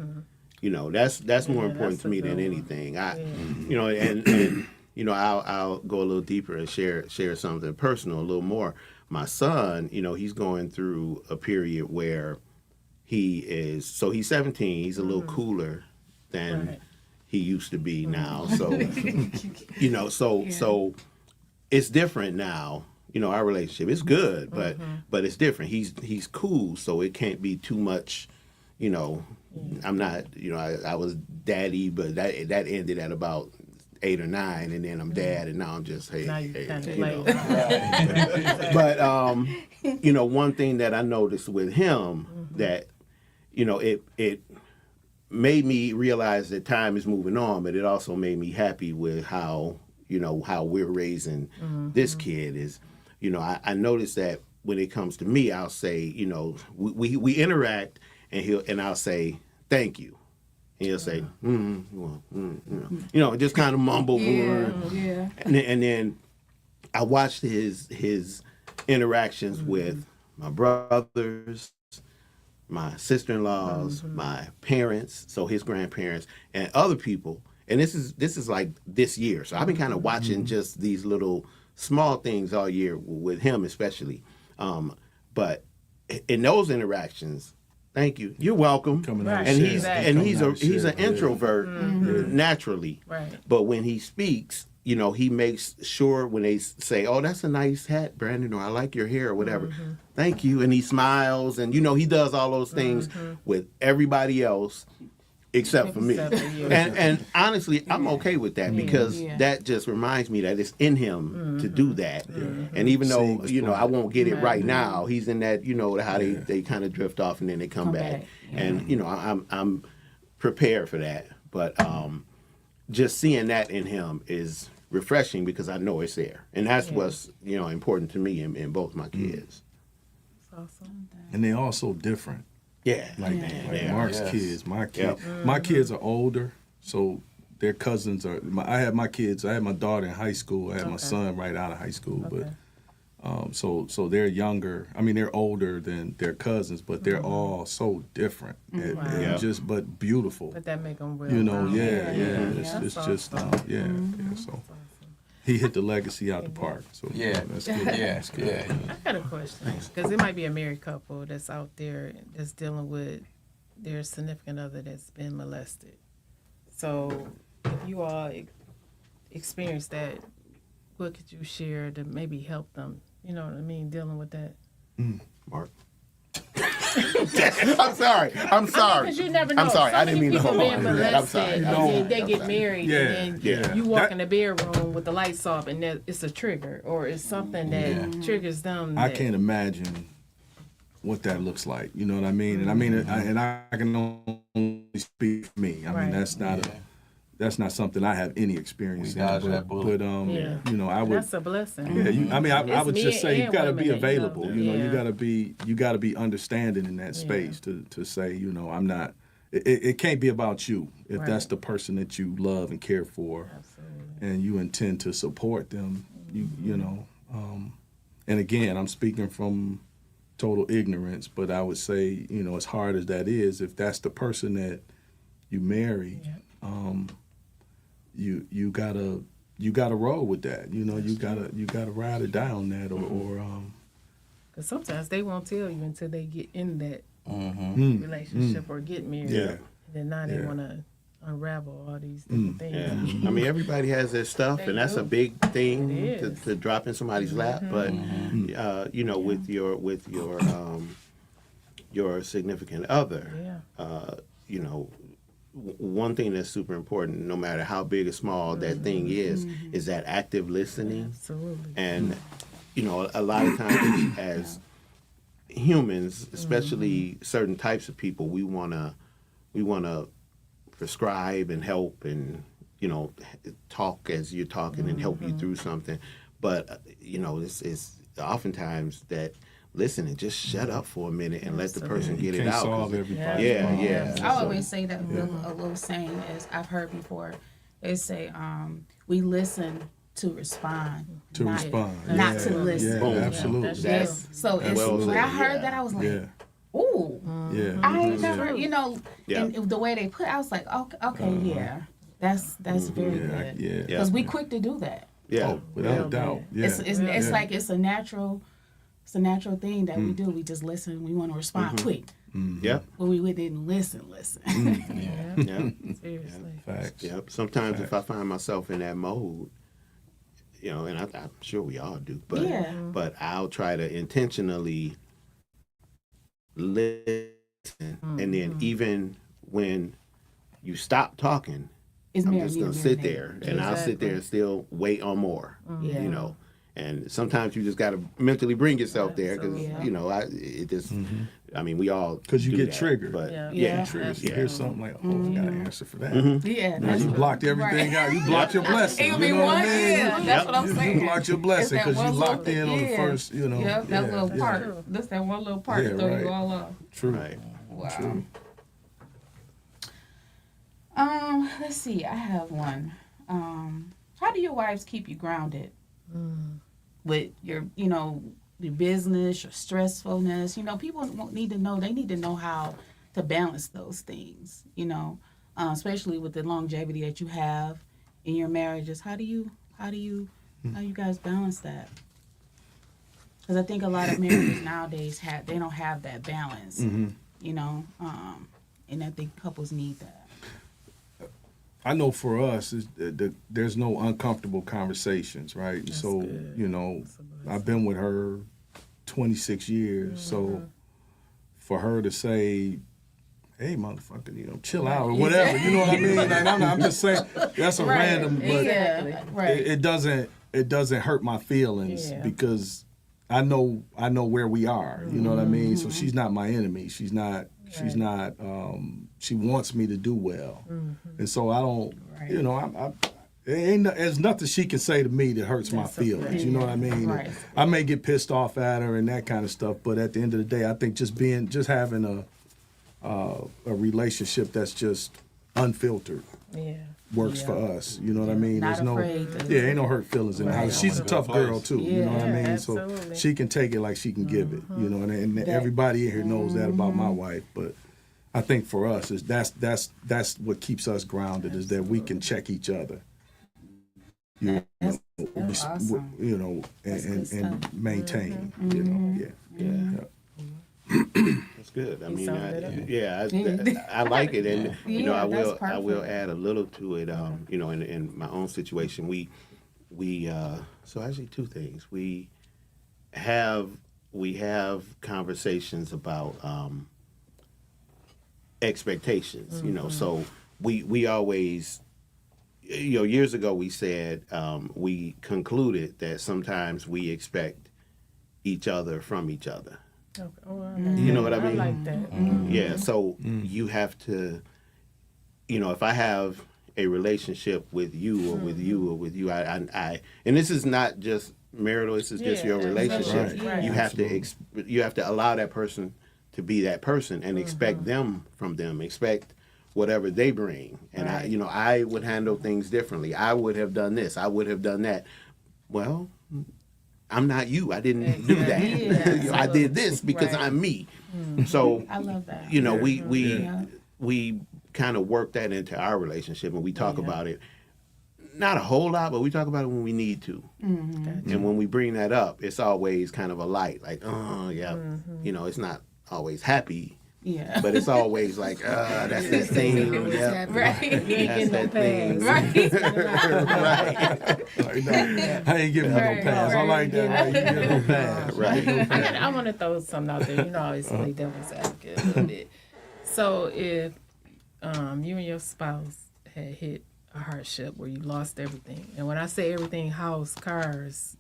[SPEAKER 1] You know, that's more important
[SPEAKER 3] that's
[SPEAKER 1] to
[SPEAKER 3] a
[SPEAKER 1] me
[SPEAKER 3] good
[SPEAKER 1] than
[SPEAKER 3] one.
[SPEAKER 1] anything. And I'll go a little deeper and share something personal a little more. My son, he's going through a period where he's 17. He's a little cooler than
[SPEAKER 3] Right.
[SPEAKER 1] he used to be now. So, so it's different now. Our relationship is good, but it's different. He's cool, so it can't be too much. I'm not. I was daddy, but that ended at about 8 or 9, and then I'm dad, and now I'm just
[SPEAKER 3] Now you kind of
[SPEAKER 1] you
[SPEAKER 3] play.
[SPEAKER 1] know. But one thing that I noticed with him that it made me realize that time is moving on, but it also made me happy with how we're raising this kid is. I noticed that when it comes to me, I'll say, we interact, and I'll say thank you. And he'll say, just kind of mumble.
[SPEAKER 4] Yeah.
[SPEAKER 1] And then I watched his interactions with my brothers, my sister-in-laws, my parents, so his grandparents, and other people. And this is like this year. So I've been kind of watching just these little small things all year with him, especially. But in those interactions, thank you. You're welcome.
[SPEAKER 5] Coming out of
[SPEAKER 1] And
[SPEAKER 5] shell.
[SPEAKER 1] he's
[SPEAKER 3] Exactly.
[SPEAKER 1] he's an
[SPEAKER 5] Yeah.
[SPEAKER 1] introvert naturally.
[SPEAKER 3] Right.
[SPEAKER 1] But when he speaks, you know, he makes sure when they say, "Oh, that's a nice hat, Brandon," or "I like your hair," or whatever. Thank you, and he smiles, and you know, he does all those things with everybody else except for me.
[SPEAKER 3] Except for you.
[SPEAKER 1] And honestly, I'm okay with that because
[SPEAKER 4] Yeah.
[SPEAKER 1] that just reminds me that it's in him to do that. And even though
[SPEAKER 5] Seems
[SPEAKER 1] you know I won't get it right
[SPEAKER 4] Right.
[SPEAKER 1] now, he's in that, you know, how they kind of drift off and then they come back.
[SPEAKER 4] back.
[SPEAKER 1] And you know, I'm prepared for that. But just seeing that in him is refreshing because I know it's there, and that's what's, you know, important to me in both my kids.
[SPEAKER 3] Awesome.
[SPEAKER 5] And they're all so different.
[SPEAKER 1] Yeah,
[SPEAKER 5] Like,
[SPEAKER 1] yeah.
[SPEAKER 5] Mark's
[SPEAKER 2] Yes.
[SPEAKER 5] kids, my kids,
[SPEAKER 1] Yep.
[SPEAKER 5] my kids are older, so their cousins are. I had my kids. I had my daughter in high school. I had my son right out of high school, but so they're younger. I mean, they're older than their cousins, but they're all so different and
[SPEAKER 1] Yeah.
[SPEAKER 5] just but beautiful.
[SPEAKER 3] But that make them well.
[SPEAKER 5] You know,
[SPEAKER 3] rounded.
[SPEAKER 5] yeah.
[SPEAKER 3] That's
[SPEAKER 5] It's just
[SPEAKER 3] awesome.
[SPEAKER 5] yeah. So he hit the legacy out the park. So
[SPEAKER 2] Yeah.
[SPEAKER 5] that's good.
[SPEAKER 2] Yeah,
[SPEAKER 5] That's good.
[SPEAKER 2] yeah.
[SPEAKER 3] I got a question because it might be a married couple that's out there that's dealing with their significant other that's been molested. So, if you all experienced that, what could you share to maybe help them? You know what I mean, dealing with that.
[SPEAKER 1] Mark. I'm sorry. I'm sorry.
[SPEAKER 3] Because you never know.
[SPEAKER 1] I'm sorry.
[SPEAKER 3] So
[SPEAKER 1] I didn't
[SPEAKER 3] many
[SPEAKER 1] mean to
[SPEAKER 3] people
[SPEAKER 1] hold
[SPEAKER 3] being
[SPEAKER 1] on.
[SPEAKER 3] molested,
[SPEAKER 1] I'm sorry.
[SPEAKER 3] and
[SPEAKER 5] No.
[SPEAKER 3] then they
[SPEAKER 1] I'm
[SPEAKER 3] get
[SPEAKER 1] sorry.
[SPEAKER 3] married,
[SPEAKER 5] Yeah,
[SPEAKER 3] and then
[SPEAKER 5] yeah.
[SPEAKER 3] you walk
[SPEAKER 5] That-
[SPEAKER 3] in the bedroom with the lights off, and it's a trigger, or it's something that triggers them.
[SPEAKER 5] I
[SPEAKER 3] that-
[SPEAKER 5] can't imagine what that looks like. You know what I mean? And I mean, I can only speak for me. I
[SPEAKER 3] Right.
[SPEAKER 5] mean, that's not something I have any experience
[SPEAKER 2] We
[SPEAKER 5] in.
[SPEAKER 2] dodged that bullet.
[SPEAKER 5] But
[SPEAKER 3] Yeah.
[SPEAKER 5] you know, I
[SPEAKER 3] And
[SPEAKER 5] would.
[SPEAKER 3] that's a blessing.
[SPEAKER 5] Yeah, I mean, I
[SPEAKER 3] It's
[SPEAKER 5] would
[SPEAKER 3] men
[SPEAKER 5] just say you
[SPEAKER 3] and
[SPEAKER 5] got to
[SPEAKER 3] women
[SPEAKER 5] be
[SPEAKER 3] that you
[SPEAKER 5] available.
[SPEAKER 3] know.
[SPEAKER 5] You know,
[SPEAKER 3] Yeah.
[SPEAKER 5] you got to be understanding in that space to say, you know, I'm not. It can't be about you if that's
[SPEAKER 3] Right.
[SPEAKER 5] the person that you love and care for,
[SPEAKER 3] Absolutely.
[SPEAKER 5] and you intend to support them. You know, and again, I'm speaking from total ignorance, but I would say, you know, as hard as that is, if that's the person that you marry, you gotta roll with that. You know, you gotta ride it down that, or
[SPEAKER 3] Because sometimes they won't tell you until they get in that relationship or get married.
[SPEAKER 5] Yeah.
[SPEAKER 3] And then now they
[SPEAKER 5] Yeah.
[SPEAKER 3] want to unravel all these different things.
[SPEAKER 1] Yeah. I mean, everybody has their stuff, and that's a big thing
[SPEAKER 3] It
[SPEAKER 1] to,
[SPEAKER 3] is.
[SPEAKER 1] to drop in somebody's lap. But you know, with your significant other,
[SPEAKER 3] Yeah.
[SPEAKER 1] you know, one thing that's super important, no matter how big or small that thing is that active listening.
[SPEAKER 3] Absolutely.
[SPEAKER 1] And you know, a lot of times as humans, especially certain types of people, we wanna prescribe and help and, you know, talk as you're talking and help you through something. But you know, it's oftentimes that listening, just shut up for a minute and let the person get it
[SPEAKER 5] can't
[SPEAKER 1] out.
[SPEAKER 5] solve
[SPEAKER 1] 'cause
[SPEAKER 5] everybody's
[SPEAKER 1] yeah,
[SPEAKER 5] problem.
[SPEAKER 1] yeah.
[SPEAKER 4] I always say that a little saying is I've heard before. They say we listen to respond,
[SPEAKER 5] to
[SPEAKER 4] not,
[SPEAKER 5] respond,
[SPEAKER 4] not
[SPEAKER 5] yeah,
[SPEAKER 4] to listen.
[SPEAKER 5] Yeah,
[SPEAKER 1] Boom.
[SPEAKER 5] absolutely.
[SPEAKER 3] That's
[SPEAKER 1] That's-
[SPEAKER 4] So it's,
[SPEAKER 1] well
[SPEAKER 4] when I
[SPEAKER 1] said,
[SPEAKER 4] heard
[SPEAKER 1] yeah.
[SPEAKER 4] that, I was like,
[SPEAKER 5] Yeah,
[SPEAKER 4] ooh,
[SPEAKER 5] yeah.
[SPEAKER 4] I ain't never, you know,
[SPEAKER 1] Yeah.
[SPEAKER 4] and the way they put, it, I was like, okay, yeah, that's very
[SPEAKER 5] Yeah,
[SPEAKER 4] good.
[SPEAKER 5] yeah.
[SPEAKER 4] Because we quick to do that.
[SPEAKER 1] Yeah.
[SPEAKER 5] Oh, without a doubt. Yeah.
[SPEAKER 4] It's
[SPEAKER 5] Yeah.
[SPEAKER 4] like it's a natural thing that we do. We just listen. We want to respond quick,
[SPEAKER 1] Yep.
[SPEAKER 4] but we didn't listen.
[SPEAKER 3] Yeah.
[SPEAKER 1] Yep.
[SPEAKER 3] Seriously.
[SPEAKER 5] Facts.
[SPEAKER 1] Yep. Sometimes if I find myself in that mode, you know, and I'm sure we all do, but
[SPEAKER 4] Yeah.
[SPEAKER 1] but I'll try to intentionally listen, and then even when you stop talking,
[SPEAKER 4] It's
[SPEAKER 1] I'm
[SPEAKER 4] marinate,
[SPEAKER 1] just gonna sit
[SPEAKER 4] marinate.
[SPEAKER 1] there and I'll sit there and still wait on more.
[SPEAKER 4] Yeah.
[SPEAKER 1] You know, and sometimes you just gotta mentally bring yourself there because
[SPEAKER 3] Absolutely.
[SPEAKER 1] you know it just. I mean, we all
[SPEAKER 5] Because you
[SPEAKER 1] do
[SPEAKER 5] get
[SPEAKER 1] that,
[SPEAKER 5] triggered.
[SPEAKER 1] but
[SPEAKER 3] Yeah.
[SPEAKER 1] yeah,
[SPEAKER 5] Triggers. You
[SPEAKER 1] yeah.
[SPEAKER 5] hear something like, oh, I got to answer for that.
[SPEAKER 4] Yeah,
[SPEAKER 5] Now
[SPEAKER 4] that's
[SPEAKER 5] you blocked everything out. You blocked your blessing.
[SPEAKER 4] It'll
[SPEAKER 5] You
[SPEAKER 4] be
[SPEAKER 5] know what
[SPEAKER 4] one.
[SPEAKER 5] I mean?
[SPEAKER 4] Yeah, that's what I'm
[SPEAKER 5] You
[SPEAKER 4] saying.
[SPEAKER 5] blocked your blessing
[SPEAKER 4] It's that
[SPEAKER 5] because you
[SPEAKER 4] one
[SPEAKER 5] locked
[SPEAKER 4] little-
[SPEAKER 5] in on the
[SPEAKER 4] yeah.
[SPEAKER 5] first, you know.
[SPEAKER 4] Yep, that little
[SPEAKER 3] True.
[SPEAKER 4] part. That's that one little part
[SPEAKER 5] Yeah,
[SPEAKER 4] to throw
[SPEAKER 5] right.
[SPEAKER 4] you all off.
[SPEAKER 5] True.
[SPEAKER 1] Right.
[SPEAKER 4] Wow.
[SPEAKER 5] True.
[SPEAKER 4] Let's see. I have one. How do your wives keep you grounded? With your, you know, the business or stressfulness. You know, people won't need to know. They need to know how to balance those things. You know, especially with the longevity that you have in your marriages. How do you guys balance that? Because I think a lot of marriages nowadays they don't have that balance. You know, and I think couples need that.
[SPEAKER 5] I know for us, there's no uncomfortable conversations, right?
[SPEAKER 3] That's
[SPEAKER 5] So,
[SPEAKER 3] good.
[SPEAKER 5] you know,
[SPEAKER 3] That's a blessing.
[SPEAKER 5] I've been with her 26 years. So for her to say, hey, motherfucker, you know, chill out or whatever, you know what I mean? Like, I'm just saying, that's a random, but
[SPEAKER 3] Exactly.
[SPEAKER 4] Right.
[SPEAKER 5] it doesn't hurt my feelings
[SPEAKER 3] Yeah.
[SPEAKER 5] because I know where we are, you know what I mean? So she's not my enemy. She's not, she wants me to do well. And so I don't, you know, there's nothing she can say to me that hurts my feelings. You know what I mean?
[SPEAKER 4] Right.
[SPEAKER 5] I may get pissed off at her and that kind of stuff, but at the end of the day, I think just having a relationship that's just unfiltered
[SPEAKER 3] Yeah.
[SPEAKER 5] works for us. You know what I mean?
[SPEAKER 4] Not
[SPEAKER 5] There's
[SPEAKER 4] afraid to-
[SPEAKER 5] ain't no hurt feelings in the house. She's a tough girl too. You know what I
[SPEAKER 3] Yeah,
[SPEAKER 5] mean? So
[SPEAKER 3] absolutely.
[SPEAKER 5] she can take it like she can give it. You know, and everybody in here knows that about my wife. But I think for us, is that's what keeps us grounded is that we can check each other. You know,
[SPEAKER 4] That's awesome.
[SPEAKER 5] you know, and maintain. You know, yeah.
[SPEAKER 1] That's good. I mean,
[SPEAKER 3] sound
[SPEAKER 1] I like it, and you know,
[SPEAKER 4] Yeah, that's
[SPEAKER 1] I will
[SPEAKER 4] perfect.
[SPEAKER 1] add a little to it. You know, in my own situation, we so actually two things. We have conversations about expectations. You know, so we always, you know, years ago we said we concluded that sometimes we expect each other from each other.
[SPEAKER 3] Okay. Oh, I like
[SPEAKER 1] You know
[SPEAKER 3] that.
[SPEAKER 1] what I mean?
[SPEAKER 3] like that.
[SPEAKER 1] Yeah, so you have to, you know, if I have a relationship with you or with you or with you, I and this is not just marital, this is just
[SPEAKER 3] Yeah,
[SPEAKER 1] your relationship.
[SPEAKER 3] absolutely. Right.
[SPEAKER 1] You have to you have to allow that person to be that person and expect them from them, expect whatever they bring. And I,
[SPEAKER 3] Right.
[SPEAKER 1] you know, I would handle things differently. I would have done this, I would have done that. Well, I'm not you. I didn't do that.
[SPEAKER 4] Yeah,
[SPEAKER 1] You know, I did this because
[SPEAKER 4] Right.
[SPEAKER 1] I'm me. So
[SPEAKER 4] I love that.
[SPEAKER 1] you know,
[SPEAKER 4] Yeah.
[SPEAKER 1] we kind of work that into our relationship, and we talk about it. Not a whole lot, but we talk about it when we need to. And when we bring that up, it's always kind of a light, like, oh yeah, you know, it's not always happy,
[SPEAKER 4] Yeah.
[SPEAKER 1] but it's always like, that's that thing. Yeah.
[SPEAKER 4] Right.
[SPEAKER 3] You ain't
[SPEAKER 1] That's
[SPEAKER 3] getting no
[SPEAKER 1] that thing.
[SPEAKER 3] pass.
[SPEAKER 1] Right.
[SPEAKER 5] Like, no, I ain't giving you no
[SPEAKER 3] Right,
[SPEAKER 5] pass. I
[SPEAKER 3] right.
[SPEAKER 5] like that. Like, you get no pass.
[SPEAKER 1] Right.
[SPEAKER 3] I want to throw something out there. You know, I always play devil's advocate a little bit. So if you and your spouse had hit a hardship where you lost everything, and when I say everything, house, cars,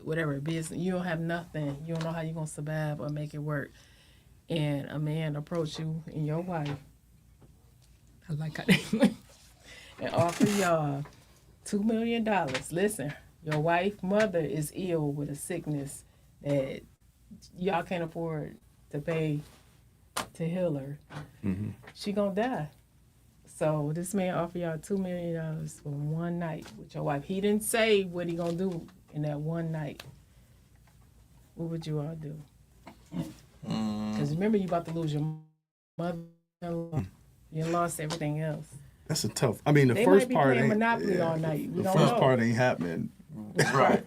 [SPEAKER 3] whatever, business, you don't have nothing. You don't know how you're going to survive or make it work. And a man approach you and your wife, I like how they went, and offer y'all $2 million. Listen, your wife, mother is ill with a sickness that y'all can't afford to pay to heal her. She gonna die. So this man offer y'all $2 million for one night with your wife. He didn't say what he gonna do in that one night. What would you all do? Because remember, you about to lose your mother-in-law. You lost everything else.
[SPEAKER 5] That's a tough. I mean, the
[SPEAKER 3] They
[SPEAKER 5] first
[SPEAKER 3] might be
[SPEAKER 5] part
[SPEAKER 3] playing
[SPEAKER 5] ain't.
[SPEAKER 3] Monopoly all night. We
[SPEAKER 5] The
[SPEAKER 3] don't
[SPEAKER 5] first
[SPEAKER 3] know.
[SPEAKER 5] part ain't happening.
[SPEAKER 2] Right.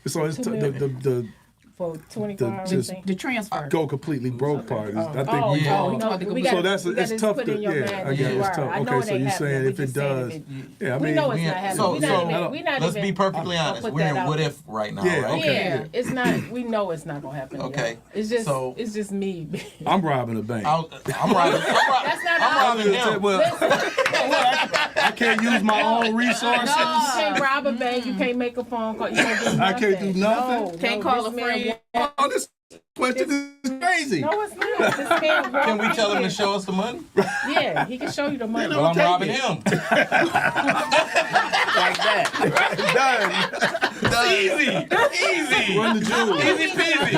[SPEAKER 5] So it's the
[SPEAKER 3] For 24 hours.
[SPEAKER 5] just-
[SPEAKER 3] thing.
[SPEAKER 4] The transfer.
[SPEAKER 5] go completely broke part. Is, I think
[SPEAKER 3] Oh,
[SPEAKER 5] we.
[SPEAKER 3] no,
[SPEAKER 4] we talked to
[SPEAKER 3] we
[SPEAKER 4] go-
[SPEAKER 3] gotta-
[SPEAKER 5] So that's
[SPEAKER 3] we gotta
[SPEAKER 5] it's
[SPEAKER 3] just
[SPEAKER 5] tough
[SPEAKER 3] put
[SPEAKER 5] to
[SPEAKER 3] in your mind
[SPEAKER 5] I
[SPEAKER 3] that
[SPEAKER 5] guess
[SPEAKER 3] you
[SPEAKER 5] it's
[SPEAKER 3] are.
[SPEAKER 5] tough.
[SPEAKER 3] I know
[SPEAKER 5] Okay,
[SPEAKER 3] it
[SPEAKER 5] so
[SPEAKER 3] ain't
[SPEAKER 5] you're
[SPEAKER 3] happening.
[SPEAKER 5] saying
[SPEAKER 3] We
[SPEAKER 5] if it
[SPEAKER 3] just saying
[SPEAKER 5] does,
[SPEAKER 3] if
[SPEAKER 5] yeah, I
[SPEAKER 3] we
[SPEAKER 5] mean,
[SPEAKER 3] know it's not happening.
[SPEAKER 2] so-
[SPEAKER 3] we not
[SPEAKER 2] so-
[SPEAKER 3] even. We not
[SPEAKER 2] Let's
[SPEAKER 3] even.
[SPEAKER 2] be perfectly
[SPEAKER 3] I'll
[SPEAKER 2] honest.
[SPEAKER 3] put
[SPEAKER 2] We're
[SPEAKER 3] that
[SPEAKER 2] in
[SPEAKER 3] out
[SPEAKER 2] what
[SPEAKER 3] there.
[SPEAKER 2] if right now,
[SPEAKER 5] Yeah,
[SPEAKER 2] right?
[SPEAKER 5] okay.
[SPEAKER 3] Yeah, it's not. We know it's not gonna happen.
[SPEAKER 2] Okay.
[SPEAKER 3] y'all. It's just.
[SPEAKER 2] So-
[SPEAKER 3] it's just me.
[SPEAKER 5] I'm robbing a bank.
[SPEAKER 2] I'm robbing.
[SPEAKER 3] That's not
[SPEAKER 2] I'm
[SPEAKER 3] how.
[SPEAKER 2] robbing him.
[SPEAKER 5] Well, I can't use my own resources.
[SPEAKER 3] No, you can't rob a bank. You can't make a phone call. You can't do nothing.
[SPEAKER 5] I can't do nothing?
[SPEAKER 3] No,
[SPEAKER 4] Can't
[SPEAKER 3] no,
[SPEAKER 4] call
[SPEAKER 3] this
[SPEAKER 4] a
[SPEAKER 3] man
[SPEAKER 4] friend.
[SPEAKER 5] Oh, this question is great. crazy.
[SPEAKER 3] No, it's not. This man
[SPEAKER 2] Can we
[SPEAKER 3] walked
[SPEAKER 2] tell
[SPEAKER 3] in
[SPEAKER 2] him to
[SPEAKER 3] here.
[SPEAKER 2] show us the money?
[SPEAKER 3] Yeah, he can show you the money.
[SPEAKER 2] Well, I'm
[SPEAKER 1] take
[SPEAKER 2] robbing
[SPEAKER 1] it.
[SPEAKER 2] him.
[SPEAKER 1] Like that. Done.
[SPEAKER 2] Easy. Easy.
[SPEAKER 5] Run the jewels.
[SPEAKER 2] Easy peasy.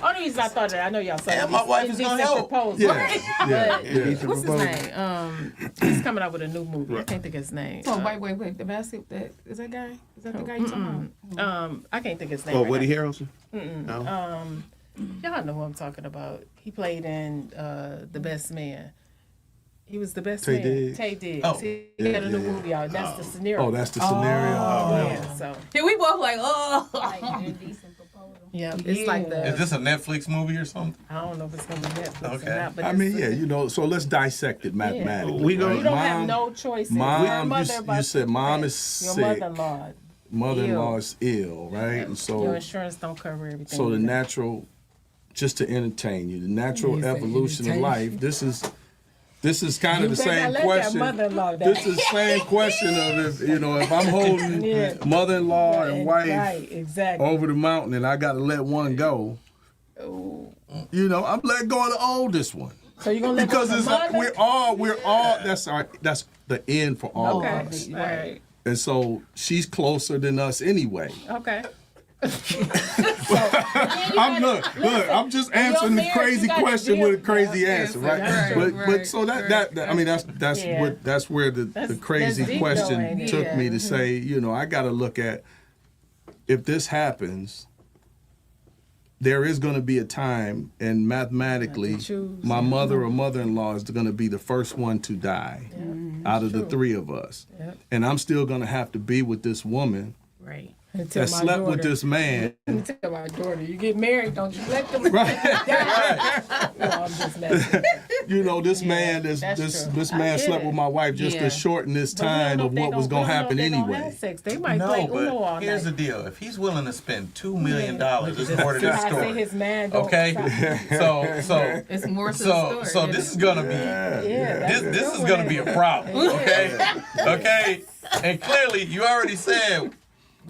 [SPEAKER 3] Only reason I thought that, I know y'all saw
[SPEAKER 2] Yeah,
[SPEAKER 3] it.
[SPEAKER 2] my wife is gonna help.
[SPEAKER 3] Proposal.
[SPEAKER 5] Yeah, yeah,
[SPEAKER 3] But
[SPEAKER 5] yeah.
[SPEAKER 3] what's his name? He's coming out with a new movie. I can't think of his name.
[SPEAKER 4] Oh, wait. The basket. Is that guy? Is that the guy you talking about?
[SPEAKER 3] I can't think of his name.
[SPEAKER 1] Oh,
[SPEAKER 3] right
[SPEAKER 1] Woody
[SPEAKER 3] now.
[SPEAKER 1] Harrelson? No.
[SPEAKER 3] Y'all know who I'm talking about. He played in The Best Man. He was the best
[SPEAKER 5] Tay
[SPEAKER 3] man.
[SPEAKER 5] Diggs?
[SPEAKER 3] Tay Diggs.
[SPEAKER 2] Oh.
[SPEAKER 3] He had a new movie out. That's the scenario.
[SPEAKER 5] Oh, that's the scenario.
[SPEAKER 3] yeah. So
[SPEAKER 4] Yeah, we both like, oh.
[SPEAKER 3] yeah, it's like the.
[SPEAKER 2] Is this a Netflix movie or something?
[SPEAKER 3] I don't know if it's gonna be Netflix
[SPEAKER 2] Okay.
[SPEAKER 3] or not. But
[SPEAKER 5] I
[SPEAKER 3] it's
[SPEAKER 5] mean,
[SPEAKER 3] the-
[SPEAKER 5] yeah, you know. So let's dissect it mathematically.
[SPEAKER 1] We gonna-
[SPEAKER 3] You don't
[SPEAKER 5] right?
[SPEAKER 3] have no choice.
[SPEAKER 5] Mom, you said mom is
[SPEAKER 3] your
[SPEAKER 5] sick.
[SPEAKER 3] mother-in-law.
[SPEAKER 5] Mother-in-law is ill, right? And so
[SPEAKER 3] Your insurance don't cover everything.
[SPEAKER 5] So the
[SPEAKER 3] either.
[SPEAKER 5] natural, just to entertain you, the natural
[SPEAKER 3] You say
[SPEAKER 5] evolution of
[SPEAKER 3] entertain.
[SPEAKER 5] life. This is kind of the
[SPEAKER 3] You better
[SPEAKER 5] same
[SPEAKER 3] let
[SPEAKER 5] question.
[SPEAKER 3] that mother-in-law
[SPEAKER 5] This
[SPEAKER 3] down.
[SPEAKER 5] is the same question of if I'm holding
[SPEAKER 3] Yeah.
[SPEAKER 5] mother-in-law and wife
[SPEAKER 3] Right, exactly.
[SPEAKER 5] over the mountain and I got to let one go. You know, I'm letting go of the oldest one
[SPEAKER 3] So you're gonna let
[SPEAKER 5] because
[SPEAKER 3] go of
[SPEAKER 5] it's
[SPEAKER 3] the mother?
[SPEAKER 5] we're all that's the end for all
[SPEAKER 3] Okay.
[SPEAKER 5] of us.
[SPEAKER 3] All right.
[SPEAKER 5] And so she's closer than us anyway.
[SPEAKER 3] Okay.
[SPEAKER 5] I'm just answering the
[SPEAKER 3] marriage,
[SPEAKER 5] crazy
[SPEAKER 3] you gotta
[SPEAKER 5] question
[SPEAKER 3] deal-
[SPEAKER 5] with a crazy
[SPEAKER 4] Yeah,
[SPEAKER 5] answer,
[SPEAKER 4] yeah,
[SPEAKER 5] right?
[SPEAKER 4] right,
[SPEAKER 5] But so that I mean that's
[SPEAKER 3] Yeah.
[SPEAKER 5] that's where the
[SPEAKER 3] That's
[SPEAKER 5] crazy
[SPEAKER 3] deep though,
[SPEAKER 5] question
[SPEAKER 3] ain't it?
[SPEAKER 5] took me to
[SPEAKER 3] Yeah.
[SPEAKER 5] say, you know, I got to look at if this happens, there is going to be a time, and mathematically,
[SPEAKER 3] choose.
[SPEAKER 5] my mother or mother-in-law is going to be the first one to die out of the three of us,
[SPEAKER 3] Yep.
[SPEAKER 5] and I'm still going to have to be with this woman
[SPEAKER 3] Right.
[SPEAKER 5] that slept with this man.
[SPEAKER 3] Let me tell my daughter, you get married, don't you let them
[SPEAKER 5] Right.
[SPEAKER 3] No, I'm just messing.
[SPEAKER 5] You know, this man,
[SPEAKER 3] that's true.
[SPEAKER 5] this
[SPEAKER 3] I
[SPEAKER 5] man
[SPEAKER 3] get
[SPEAKER 5] slept
[SPEAKER 3] it.
[SPEAKER 5] with my wife just
[SPEAKER 4] Yeah.
[SPEAKER 5] to shorten this
[SPEAKER 3] But we don't
[SPEAKER 5] time
[SPEAKER 3] know
[SPEAKER 5] of
[SPEAKER 3] if they
[SPEAKER 5] what was
[SPEAKER 3] gonna-
[SPEAKER 5] going to happen
[SPEAKER 3] we don't know if they gonna
[SPEAKER 5] anyway.
[SPEAKER 3] have sex. They might play
[SPEAKER 2] No,
[SPEAKER 3] Uno all
[SPEAKER 2] but here's the
[SPEAKER 3] night.
[SPEAKER 2] deal. If he's willing to spend $2 million, it's
[SPEAKER 3] Just
[SPEAKER 2] more to
[SPEAKER 3] see
[SPEAKER 2] this
[SPEAKER 3] how I say
[SPEAKER 2] story.
[SPEAKER 3] his man don't
[SPEAKER 2] Okay,
[SPEAKER 3] stop.
[SPEAKER 2] so
[SPEAKER 4] It's more to the story.
[SPEAKER 2] so this is gonna be
[SPEAKER 3] Yeah, that's
[SPEAKER 2] this
[SPEAKER 3] a
[SPEAKER 2] is
[SPEAKER 3] good
[SPEAKER 2] gonna
[SPEAKER 3] one.
[SPEAKER 2] be a problem. Okay, okay, and clearly you already said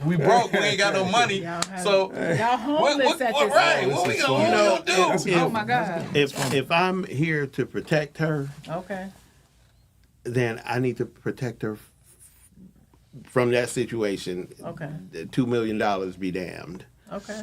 [SPEAKER 2] we broke, we ain't got no money.
[SPEAKER 3] Y'all have-
[SPEAKER 2] So
[SPEAKER 3] Y'all homeless at this
[SPEAKER 2] right?
[SPEAKER 3] point.
[SPEAKER 2] What we
[SPEAKER 5] This is
[SPEAKER 2] gonna do?
[SPEAKER 4] Oh my God.
[SPEAKER 1] If I'm here to protect her,
[SPEAKER 3] Okay.
[SPEAKER 1] then I need to protect her from that situation.
[SPEAKER 3] Okay.
[SPEAKER 1] The $2 million be damned.
[SPEAKER 3] Okay.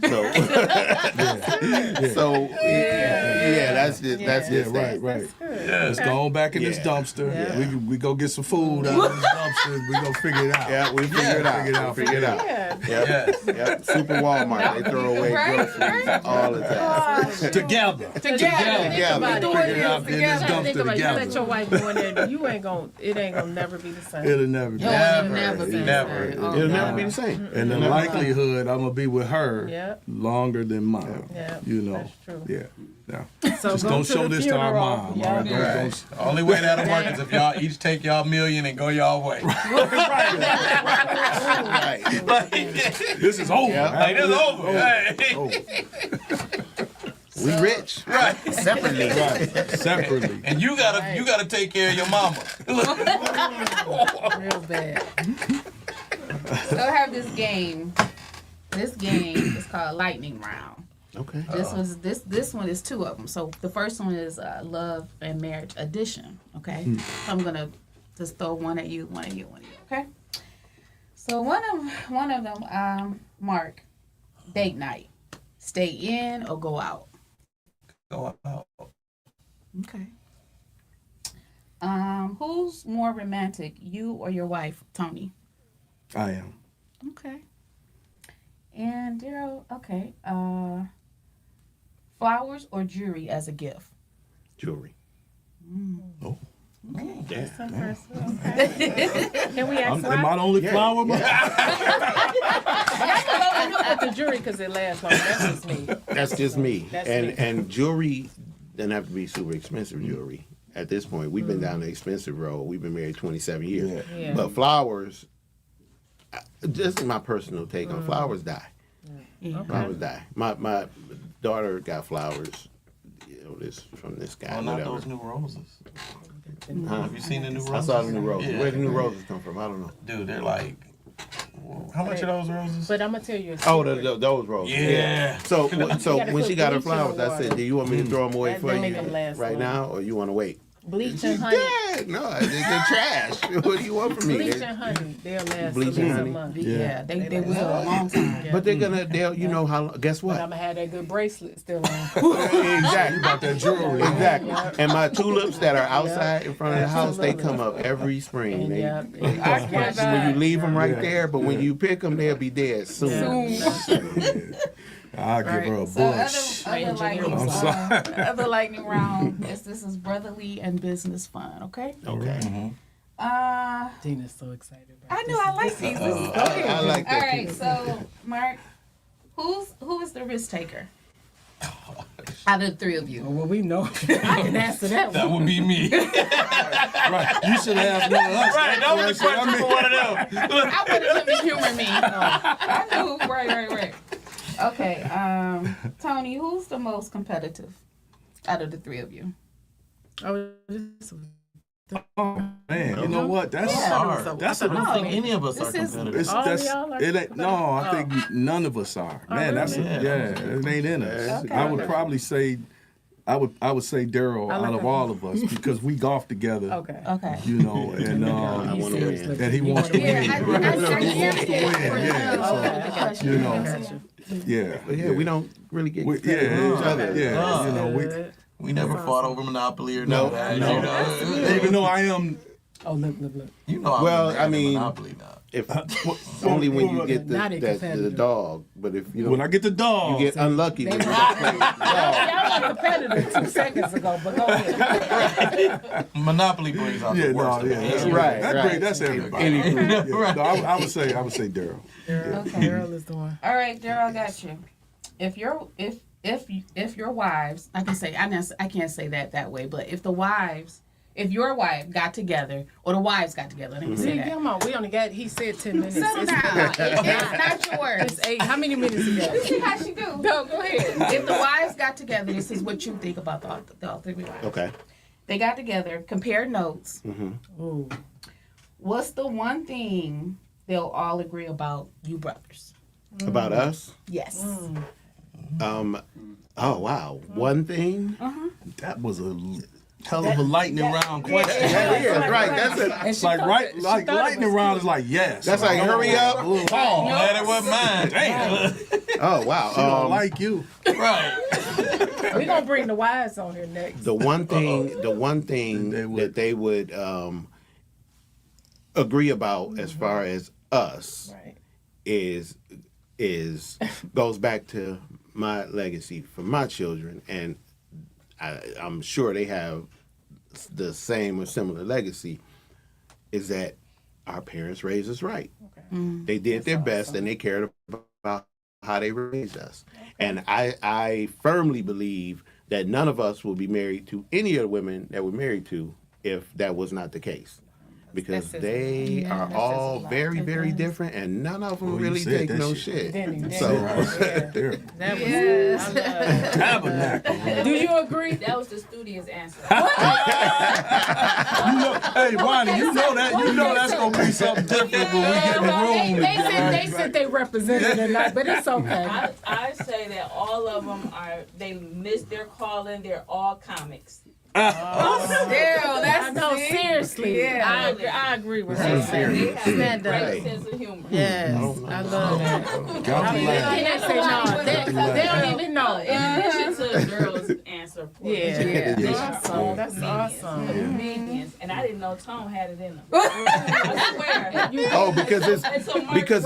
[SPEAKER 1] So, that's just
[SPEAKER 5] Yeah,
[SPEAKER 1] that.
[SPEAKER 5] right, right. Let's go on back in this
[SPEAKER 1] Yeah.
[SPEAKER 5] dumpster.
[SPEAKER 3] Yeah.
[SPEAKER 5] We go get some food out of this dumpster. We go figure it out.
[SPEAKER 1] Yeah, we figure it out. Figure it out.
[SPEAKER 3] Yeah.
[SPEAKER 1] Yep.
[SPEAKER 2] Yes.
[SPEAKER 1] Yep. Super Walmart. They throw away groceries all the time.
[SPEAKER 5] Together.
[SPEAKER 3] Think
[SPEAKER 1] Yeah,
[SPEAKER 3] about
[SPEAKER 1] we
[SPEAKER 3] it.
[SPEAKER 5] Figure it out in this
[SPEAKER 3] Think
[SPEAKER 5] dumpster
[SPEAKER 3] about it. You let
[SPEAKER 5] together.
[SPEAKER 3] your wife go in there, you ain't gonna. It ain't gonna never be the same.
[SPEAKER 5] It'll never be.
[SPEAKER 4] Never be.
[SPEAKER 2] Never.
[SPEAKER 4] Oh,
[SPEAKER 1] It'll
[SPEAKER 4] God.
[SPEAKER 1] never be the same.
[SPEAKER 5] And the likelihood I'm gonna be with her
[SPEAKER 3] Yep.
[SPEAKER 5] longer than mine.
[SPEAKER 3] Yep,
[SPEAKER 5] You know.
[SPEAKER 3] that's true.
[SPEAKER 5] Yeah. Yeah.
[SPEAKER 3] So
[SPEAKER 5] Just
[SPEAKER 3] go
[SPEAKER 5] don't
[SPEAKER 3] to
[SPEAKER 5] show
[SPEAKER 3] the
[SPEAKER 5] this to our
[SPEAKER 3] funeral.
[SPEAKER 5] mom.
[SPEAKER 3] Yeah.
[SPEAKER 5] All right?
[SPEAKER 2] Right. Only way that'll work is if y'all each take y'all million and go y'all way.
[SPEAKER 1] Right.
[SPEAKER 5] This is over.
[SPEAKER 1] Yeah.
[SPEAKER 2] Like this over. Hey.
[SPEAKER 1] We rich.
[SPEAKER 2] Right.
[SPEAKER 1] Separately.
[SPEAKER 5] Right. Separately.
[SPEAKER 2] And you gotta take care of your mama.
[SPEAKER 3] Real bad.
[SPEAKER 4] So I have this game. This game is called Lightning Round.
[SPEAKER 1] Okay.
[SPEAKER 4] This one is two of them. So the first one is Love and Marriage Edition. Okay, so I'm gonna just throw one at you. Okay. So one of them, Mark, date night, stay in or go out.
[SPEAKER 2] Go out.
[SPEAKER 4] Okay. Who's more romantic, you or your wife, Tony?
[SPEAKER 5] I am.
[SPEAKER 4] Okay. And Daryl, okay. Flowers or jewelry as a gift?
[SPEAKER 1] Jewelry.
[SPEAKER 5] Oh.
[SPEAKER 1] Yeah.
[SPEAKER 3] Some person. Okay. Can we ask
[SPEAKER 5] Am I
[SPEAKER 3] why?
[SPEAKER 5] the only
[SPEAKER 1] Yeah.
[SPEAKER 5] flower?
[SPEAKER 3] I know with the jury because it lasts long. That's just me.
[SPEAKER 1] That's just me.
[SPEAKER 3] That's
[SPEAKER 1] and
[SPEAKER 3] me.
[SPEAKER 1] and jewelry doesn't have to be super expensive jewelry. At this point, we've been down the expensive road. We've been married 27 years.
[SPEAKER 5] Yeah.
[SPEAKER 3] Yeah.
[SPEAKER 1] But flowers, just my personal take on flowers die. Flowers die. My daughter got flowers. You know, this from this guy.
[SPEAKER 2] Oh, not
[SPEAKER 1] whatever.
[SPEAKER 2] those new roses.
[SPEAKER 1] Huh?
[SPEAKER 2] Have you seen the new roses?
[SPEAKER 1] I saw the new roses.
[SPEAKER 2] Yeah.
[SPEAKER 1] Where the new roses come from? I don't know.
[SPEAKER 2] Dude, they're like How much of those roses?
[SPEAKER 3] But I'm gonna tell you. A
[SPEAKER 1] Oh,
[SPEAKER 3] secret.
[SPEAKER 1] those roses.
[SPEAKER 2] Yeah.
[SPEAKER 1] So
[SPEAKER 3] gotta
[SPEAKER 1] when she
[SPEAKER 3] put
[SPEAKER 1] got her
[SPEAKER 3] bleach in the
[SPEAKER 1] flowers, I said,
[SPEAKER 3] water.
[SPEAKER 1] "Do you want me to throw them away
[SPEAKER 3] That
[SPEAKER 1] for
[SPEAKER 3] don't
[SPEAKER 1] you
[SPEAKER 3] make 'em last
[SPEAKER 1] right
[SPEAKER 3] long.
[SPEAKER 1] now, or you want to wait?"
[SPEAKER 3] Bleach and honey.
[SPEAKER 1] Yeah, no, they're trash. What do you want from me?
[SPEAKER 3] Bleach and honey. They'll last
[SPEAKER 1] Bleach
[SPEAKER 3] at least
[SPEAKER 1] and
[SPEAKER 3] a
[SPEAKER 1] honey.
[SPEAKER 3] month.
[SPEAKER 4] Yeah, they will a long time.
[SPEAKER 1] But they'll, you know how? Guess
[SPEAKER 3] But I'm
[SPEAKER 1] what?
[SPEAKER 3] gonna have that good bracelet still on.
[SPEAKER 1] Exactly.
[SPEAKER 5] About that jewelry.
[SPEAKER 1] Exactly. And my tulips that are outside in front of the house, they come up every spring.
[SPEAKER 3] And
[SPEAKER 1] They,
[SPEAKER 3] yeah,
[SPEAKER 1] when you leave them right
[SPEAKER 5] Yeah.
[SPEAKER 1] there, but when you pick them, they'll be dead soon.
[SPEAKER 5] I'll give her a
[SPEAKER 4] So
[SPEAKER 5] bush.
[SPEAKER 4] other lightning
[SPEAKER 5] I'm
[SPEAKER 4] round. Other lightning round. This is brotherly and business fun. Okay.
[SPEAKER 1] Okay.
[SPEAKER 3] Gina's so excited.
[SPEAKER 4] I know I like these. This is
[SPEAKER 1] I like
[SPEAKER 4] All
[SPEAKER 1] that.
[SPEAKER 4] right, so Mark, who is the risk taker out of the three of you?
[SPEAKER 3] Well, we know. I can answer that
[SPEAKER 2] That
[SPEAKER 3] one.
[SPEAKER 2] would be me.
[SPEAKER 5] Right. You should have asked one of us.
[SPEAKER 2] Right, that was the question for one of them.
[SPEAKER 4] I wanted him to humor me. I knew. Right. Okay, Tony, who's the most competitive out of the three of you?
[SPEAKER 3] Oh, this
[SPEAKER 5] Man, you know what? That's
[SPEAKER 2] Hard.
[SPEAKER 5] That's
[SPEAKER 2] I
[SPEAKER 5] a
[SPEAKER 2] don't think any of us
[SPEAKER 4] This
[SPEAKER 2] are
[SPEAKER 4] is-
[SPEAKER 2] competitive.
[SPEAKER 5] It's,
[SPEAKER 3] All
[SPEAKER 5] that's
[SPEAKER 3] y'all are
[SPEAKER 5] it ain't no. I think none of us are. Man, that's
[SPEAKER 2] really?
[SPEAKER 5] it ain't in us.
[SPEAKER 4] Okay.
[SPEAKER 5] I would probably say, I would say Daryl
[SPEAKER 3] I like
[SPEAKER 5] out of
[SPEAKER 3] her.
[SPEAKER 5] all of us because we golf together.
[SPEAKER 3] Okay.
[SPEAKER 4] Okay.
[SPEAKER 5] You know, and
[SPEAKER 1] I want to win.
[SPEAKER 5] and he wants to
[SPEAKER 4] Yeah,
[SPEAKER 5] win.
[SPEAKER 4] I
[SPEAKER 5] Wants to win. Yeah.
[SPEAKER 4] Okay.
[SPEAKER 5] So, you know, yeah.
[SPEAKER 1] But yeah, we don't really get
[SPEAKER 5] We,
[SPEAKER 1] competitive with each
[SPEAKER 5] yeah,
[SPEAKER 1] other.
[SPEAKER 5] yeah. You know, we.
[SPEAKER 3] Good.
[SPEAKER 2] We never fought over Monopoly or
[SPEAKER 1] No,
[SPEAKER 2] none of that.
[SPEAKER 1] no.
[SPEAKER 2] You know,
[SPEAKER 5] Even though I am.
[SPEAKER 3] Oh, look.
[SPEAKER 2] you know I'm
[SPEAKER 1] Well,
[SPEAKER 2] a man
[SPEAKER 1] I
[SPEAKER 2] at
[SPEAKER 1] mean-
[SPEAKER 2] Monopoly now.
[SPEAKER 1] If only when you get
[SPEAKER 3] Not
[SPEAKER 1] the
[SPEAKER 3] competitive.
[SPEAKER 1] dog, but if you
[SPEAKER 5] When
[SPEAKER 1] don't,
[SPEAKER 5] I get the dog,
[SPEAKER 1] you get unlucky. When you don't play the dog.
[SPEAKER 3] Y'all were competitive 2 seconds ago, but go ahead.
[SPEAKER 2] Monopoly brings out
[SPEAKER 5] yeah,
[SPEAKER 2] the
[SPEAKER 5] no,
[SPEAKER 2] worst
[SPEAKER 5] yeah,
[SPEAKER 2] of me.
[SPEAKER 5] that's
[SPEAKER 1] Right,
[SPEAKER 5] right. That's
[SPEAKER 1] right.
[SPEAKER 5] great. That's everybody.
[SPEAKER 1] Any group.
[SPEAKER 5] Yeah, no, I would say Daryl.
[SPEAKER 4] Okay.
[SPEAKER 3] Girl is the one.
[SPEAKER 4] All right, Daryl, I got you. If your wives, I can't say that way, but if your wife got together, or the wives got together, let me say
[SPEAKER 3] See,
[SPEAKER 4] that.
[SPEAKER 3] come on. We only got, he said 10 minutes.
[SPEAKER 4] Settle
[SPEAKER 3] It's
[SPEAKER 4] down. It's not yours.
[SPEAKER 3] It's 8. How many minutes you got?
[SPEAKER 4] See how she do.
[SPEAKER 3] Go ahead.
[SPEAKER 4] If the wives got together, this is what you think about the all three wives.
[SPEAKER 1] Okay.
[SPEAKER 4] They got together, compared notes.
[SPEAKER 3] Ooh.
[SPEAKER 4] What's the one thing they'll all agree about you brothers?
[SPEAKER 1] About us?
[SPEAKER 4] Yes.
[SPEAKER 1] Oh wow. One thing.
[SPEAKER 5] That was a hell of a lightning round question.
[SPEAKER 1] That is right. That's it.
[SPEAKER 3] And she
[SPEAKER 5] Like
[SPEAKER 3] thought
[SPEAKER 5] right,
[SPEAKER 3] that- she
[SPEAKER 5] like
[SPEAKER 3] thought it
[SPEAKER 5] lightning
[SPEAKER 3] was
[SPEAKER 5] round
[SPEAKER 3] cute.
[SPEAKER 5] is like yes.
[SPEAKER 1] That's like hurry up.
[SPEAKER 2] Oh, glad it wasn't mine. Damn.
[SPEAKER 1] Oh wow.
[SPEAKER 5] She don't like you.
[SPEAKER 2] Right.
[SPEAKER 3] We're going to bring the wives on here next.
[SPEAKER 1] the one thing that they would agree about as far as us
[SPEAKER 3] Right.
[SPEAKER 1] is goes back to my legacy for my children, and I'm sure they have the same or similar legacy. Is that our parents raised us right? They did their best, and they cared about how they raised us. And I firmly believe that none of us will be married to any of the women that we're married to if that was not the case. Because
[SPEAKER 3] That's
[SPEAKER 1] they are all very, very different, and none of them
[SPEAKER 5] you
[SPEAKER 1] really
[SPEAKER 5] said
[SPEAKER 1] take
[SPEAKER 5] that
[SPEAKER 1] no
[SPEAKER 5] shit.
[SPEAKER 1] shit.
[SPEAKER 3] So,
[SPEAKER 5] There.
[SPEAKER 3] that was,
[SPEAKER 4] Yes.
[SPEAKER 5] Tabernacle.
[SPEAKER 3] do you agree?
[SPEAKER 6] That was the studious answer.
[SPEAKER 5] You know, hey, Bonnie, you know that's gonna be something different when we get in the room.
[SPEAKER 3] They said they represented it not, but it's okay.
[SPEAKER 6] I say that all of them they missed their calling. They're all comics.
[SPEAKER 4] Daryl, that's
[SPEAKER 3] No, seriously.
[SPEAKER 4] Yeah.
[SPEAKER 3] I agree with
[SPEAKER 6] They
[SPEAKER 3] her.
[SPEAKER 6] have a
[SPEAKER 3] Stand
[SPEAKER 6] great
[SPEAKER 3] up.
[SPEAKER 6] sense of humor.
[SPEAKER 3] Yes, I love that.
[SPEAKER 5] Got to laugh.
[SPEAKER 3] They say no. They don't even know.
[SPEAKER 6] In addition to the girls' answer, of course,
[SPEAKER 3] Yeah.
[SPEAKER 6] they're
[SPEAKER 3] Awesome. That's
[SPEAKER 6] comedians.
[SPEAKER 3] awesome.
[SPEAKER 6] They're comedians, and I didn't know Tom had it in him. I swear.
[SPEAKER 1] Oh, because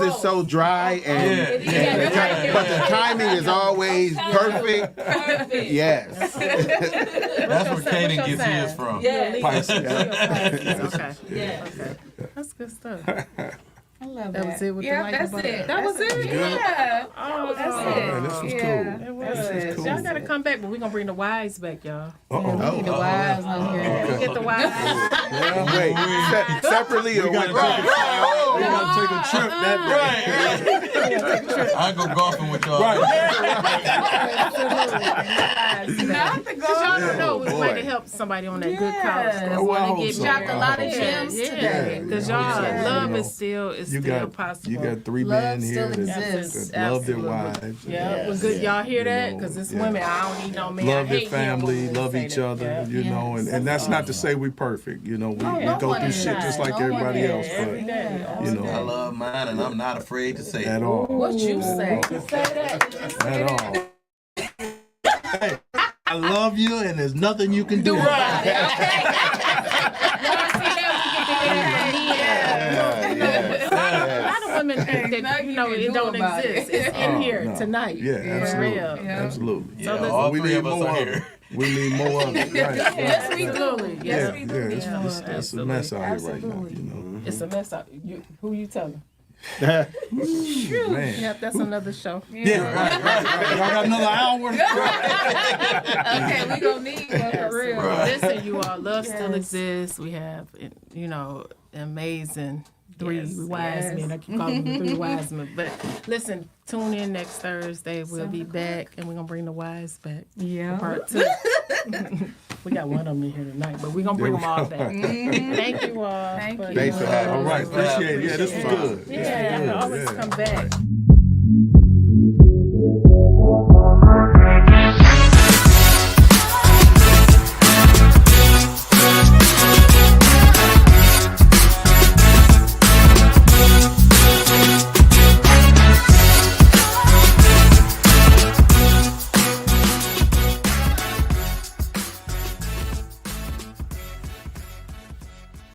[SPEAKER 1] it's so dry and but the timing is always perfect.
[SPEAKER 6] Perfect.
[SPEAKER 1] Yes.
[SPEAKER 2] That's where Kaden
[SPEAKER 3] your
[SPEAKER 2] gets
[SPEAKER 3] sign?
[SPEAKER 2] his from.
[SPEAKER 6] Yes.
[SPEAKER 3] Okay.
[SPEAKER 6] Yes.
[SPEAKER 3] Okay. That's good stuff.
[SPEAKER 4] I love
[SPEAKER 3] That was it with the lightning
[SPEAKER 4] that's
[SPEAKER 3] bolt?
[SPEAKER 4] it.
[SPEAKER 3] That was it?
[SPEAKER 4] Yeah.
[SPEAKER 3] Oh,
[SPEAKER 4] That's
[SPEAKER 5] Man, this was
[SPEAKER 4] Yeah.
[SPEAKER 5] cool.
[SPEAKER 3] It was. Y'all gotta come back, but we're gonna bring the wives back, y'all.
[SPEAKER 4] We need the wives on here.
[SPEAKER 3] We get the wives.
[SPEAKER 1] Wait, separately or
[SPEAKER 5] We gotta
[SPEAKER 1] with
[SPEAKER 5] take a trip that day.
[SPEAKER 2] I go golfing with y'all.
[SPEAKER 5] Right.
[SPEAKER 4] Not the
[SPEAKER 3] Cause y'all don't know, we
[SPEAKER 5] boy.
[SPEAKER 3] might have helped somebody on that good cause.
[SPEAKER 4] Yes.
[SPEAKER 3] That
[SPEAKER 5] Oh, I
[SPEAKER 3] wanna
[SPEAKER 5] hope
[SPEAKER 3] get
[SPEAKER 5] so.
[SPEAKER 4] Dropped a lot of
[SPEAKER 3] married.
[SPEAKER 4] gems
[SPEAKER 3] Yeah,
[SPEAKER 4] today.
[SPEAKER 3] Cause
[SPEAKER 5] Yeah,
[SPEAKER 3] y'all,
[SPEAKER 5] yeah.
[SPEAKER 3] love
[SPEAKER 5] You know,
[SPEAKER 3] is still
[SPEAKER 5] You got
[SPEAKER 3] possible.
[SPEAKER 5] you got 3
[SPEAKER 4] Love
[SPEAKER 5] men here
[SPEAKER 4] still
[SPEAKER 5] that,
[SPEAKER 4] exists.
[SPEAKER 5] that love their
[SPEAKER 3] Absolutely.
[SPEAKER 5] wives.
[SPEAKER 3] Yeah, well, good. Y'all hear
[SPEAKER 5] You
[SPEAKER 3] that?
[SPEAKER 5] know,
[SPEAKER 3] Cause it's
[SPEAKER 5] yeah.
[SPEAKER 3] women. I don't need no man.
[SPEAKER 5] Love
[SPEAKER 3] I
[SPEAKER 5] their
[SPEAKER 3] hate
[SPEAKER 5] family,
[SPEAKER 3] men when
[SPEAKER 5] love
[SPEAKER 3] say
[SPEAKER 5] each
[SPEAKER 3] that.
[SPEAKER 5] other,
[SPEAKER 3] Yeah.
[SPEAKER 5] you know, and that's not to say we perfect, you know, we
[SPEAKER 4] no
[SPEAKER 5] go
[SPEAKER 4] one
[SPEAKER 5] through
[SPEAKER 4] is.
[SPEAKER 5] shit just like
[SPEAKER 4] No one
[SPEAKER 5] everybody
[SPEAKER 4] is.
[SPEAKER 5] else,
[SPEAKER 3] Every
[SPEAKER 5] but
[SPEAKER 3] day.
[SPEAKER 5] you
[SPEAKER 2] I
[SPEAKER 5] know,
[SPEAKER 2] love mine, and I'm not afraid to say
[SPEAKER 5] at
[SPEAKER 2] it.
[SPEAKER 5] all,
[SPEAKER 4] What you say?
[SPEAKER 5] at all. Hey, I love you, and there's nothing you can do about it.
[SPEAKER 3] A lot of women think that
[SPEAKER 4] Nothing
[SPEAKER 3] you know
[SPEAKER 4] you can
[SPEAKER 3] it
[SPEAKER 4] do
[SPEAKER 3] don't
[SPEAKER 4] about
[SPEAKER 3] exist.
[SPEAKER 4] it.
[SPEAKER 3] It's in here
[SPEAKER 5] no.
[SPEAKER 3] tonight.
[SPEAKER 5] Yeah, absolutely,
[SPEAKER 3] Real.
[SPEAKER 5] absolutely.
[SPEAKER 2] Yeah,
[SPEAKER 3] listen,
[SPEAKER 2] all
[SPEAKER 5] we
[SPEAKER 2] 3
[SPEAKER 5] need
[SPEAKER 2] of us
[SPEAKER 5] more
[SPEAKER 2] are
[SPEAKER 5] of
[SPEAKER 2] here.
[SPEAKER 5] it. We need more of it. Right.
[SPEAKER 3] Yes, we do. Yes,
[SPEAKER 5] Yeah,
[SPEAKER 3] we do.
[SPEAKER 5] yeah,
[SPEAKER 3] need
[SPEAKER 5] it's,
[SPEAKER 3] more
[SPEAKER 5] it's,
[SPEAKER 3] of it.
[SPEAKER 5] it's a mess out here right now, you know.
[SPEAKER 3] It's a mess out. Who you telling?
[SPEAKER 5] Man.
[SPEAKER 3] Yep, that's another show.
[SPEAKER 5] Yeah, right. Y'all got another hour?
[SPEAKER 4] Okay, we gonna need one for real.
[SPEAKER 3] Listen, you all, love still exists. We have, you know, amazing 3 wise men. I keep calling them 3 wise men. But listen, tune in next Thursday. We'll be back, and we're gonna bring the wise back.
[SPEAKER 4] Yeah.
[SPEAKER 3] Part 2. We got one of them in here tonight, but we're gonna bring them all back. Thank you all.
[SPEAKER 4] Thank you.
[SPEAKER 1] Thanks for having
[SPEAKER 5] All
[SPEAKER 1] us.
[SPEAKER 5] right, appreciate it. Yeah, this was good.
[SPEAKER 3] Yeah, I can always come back.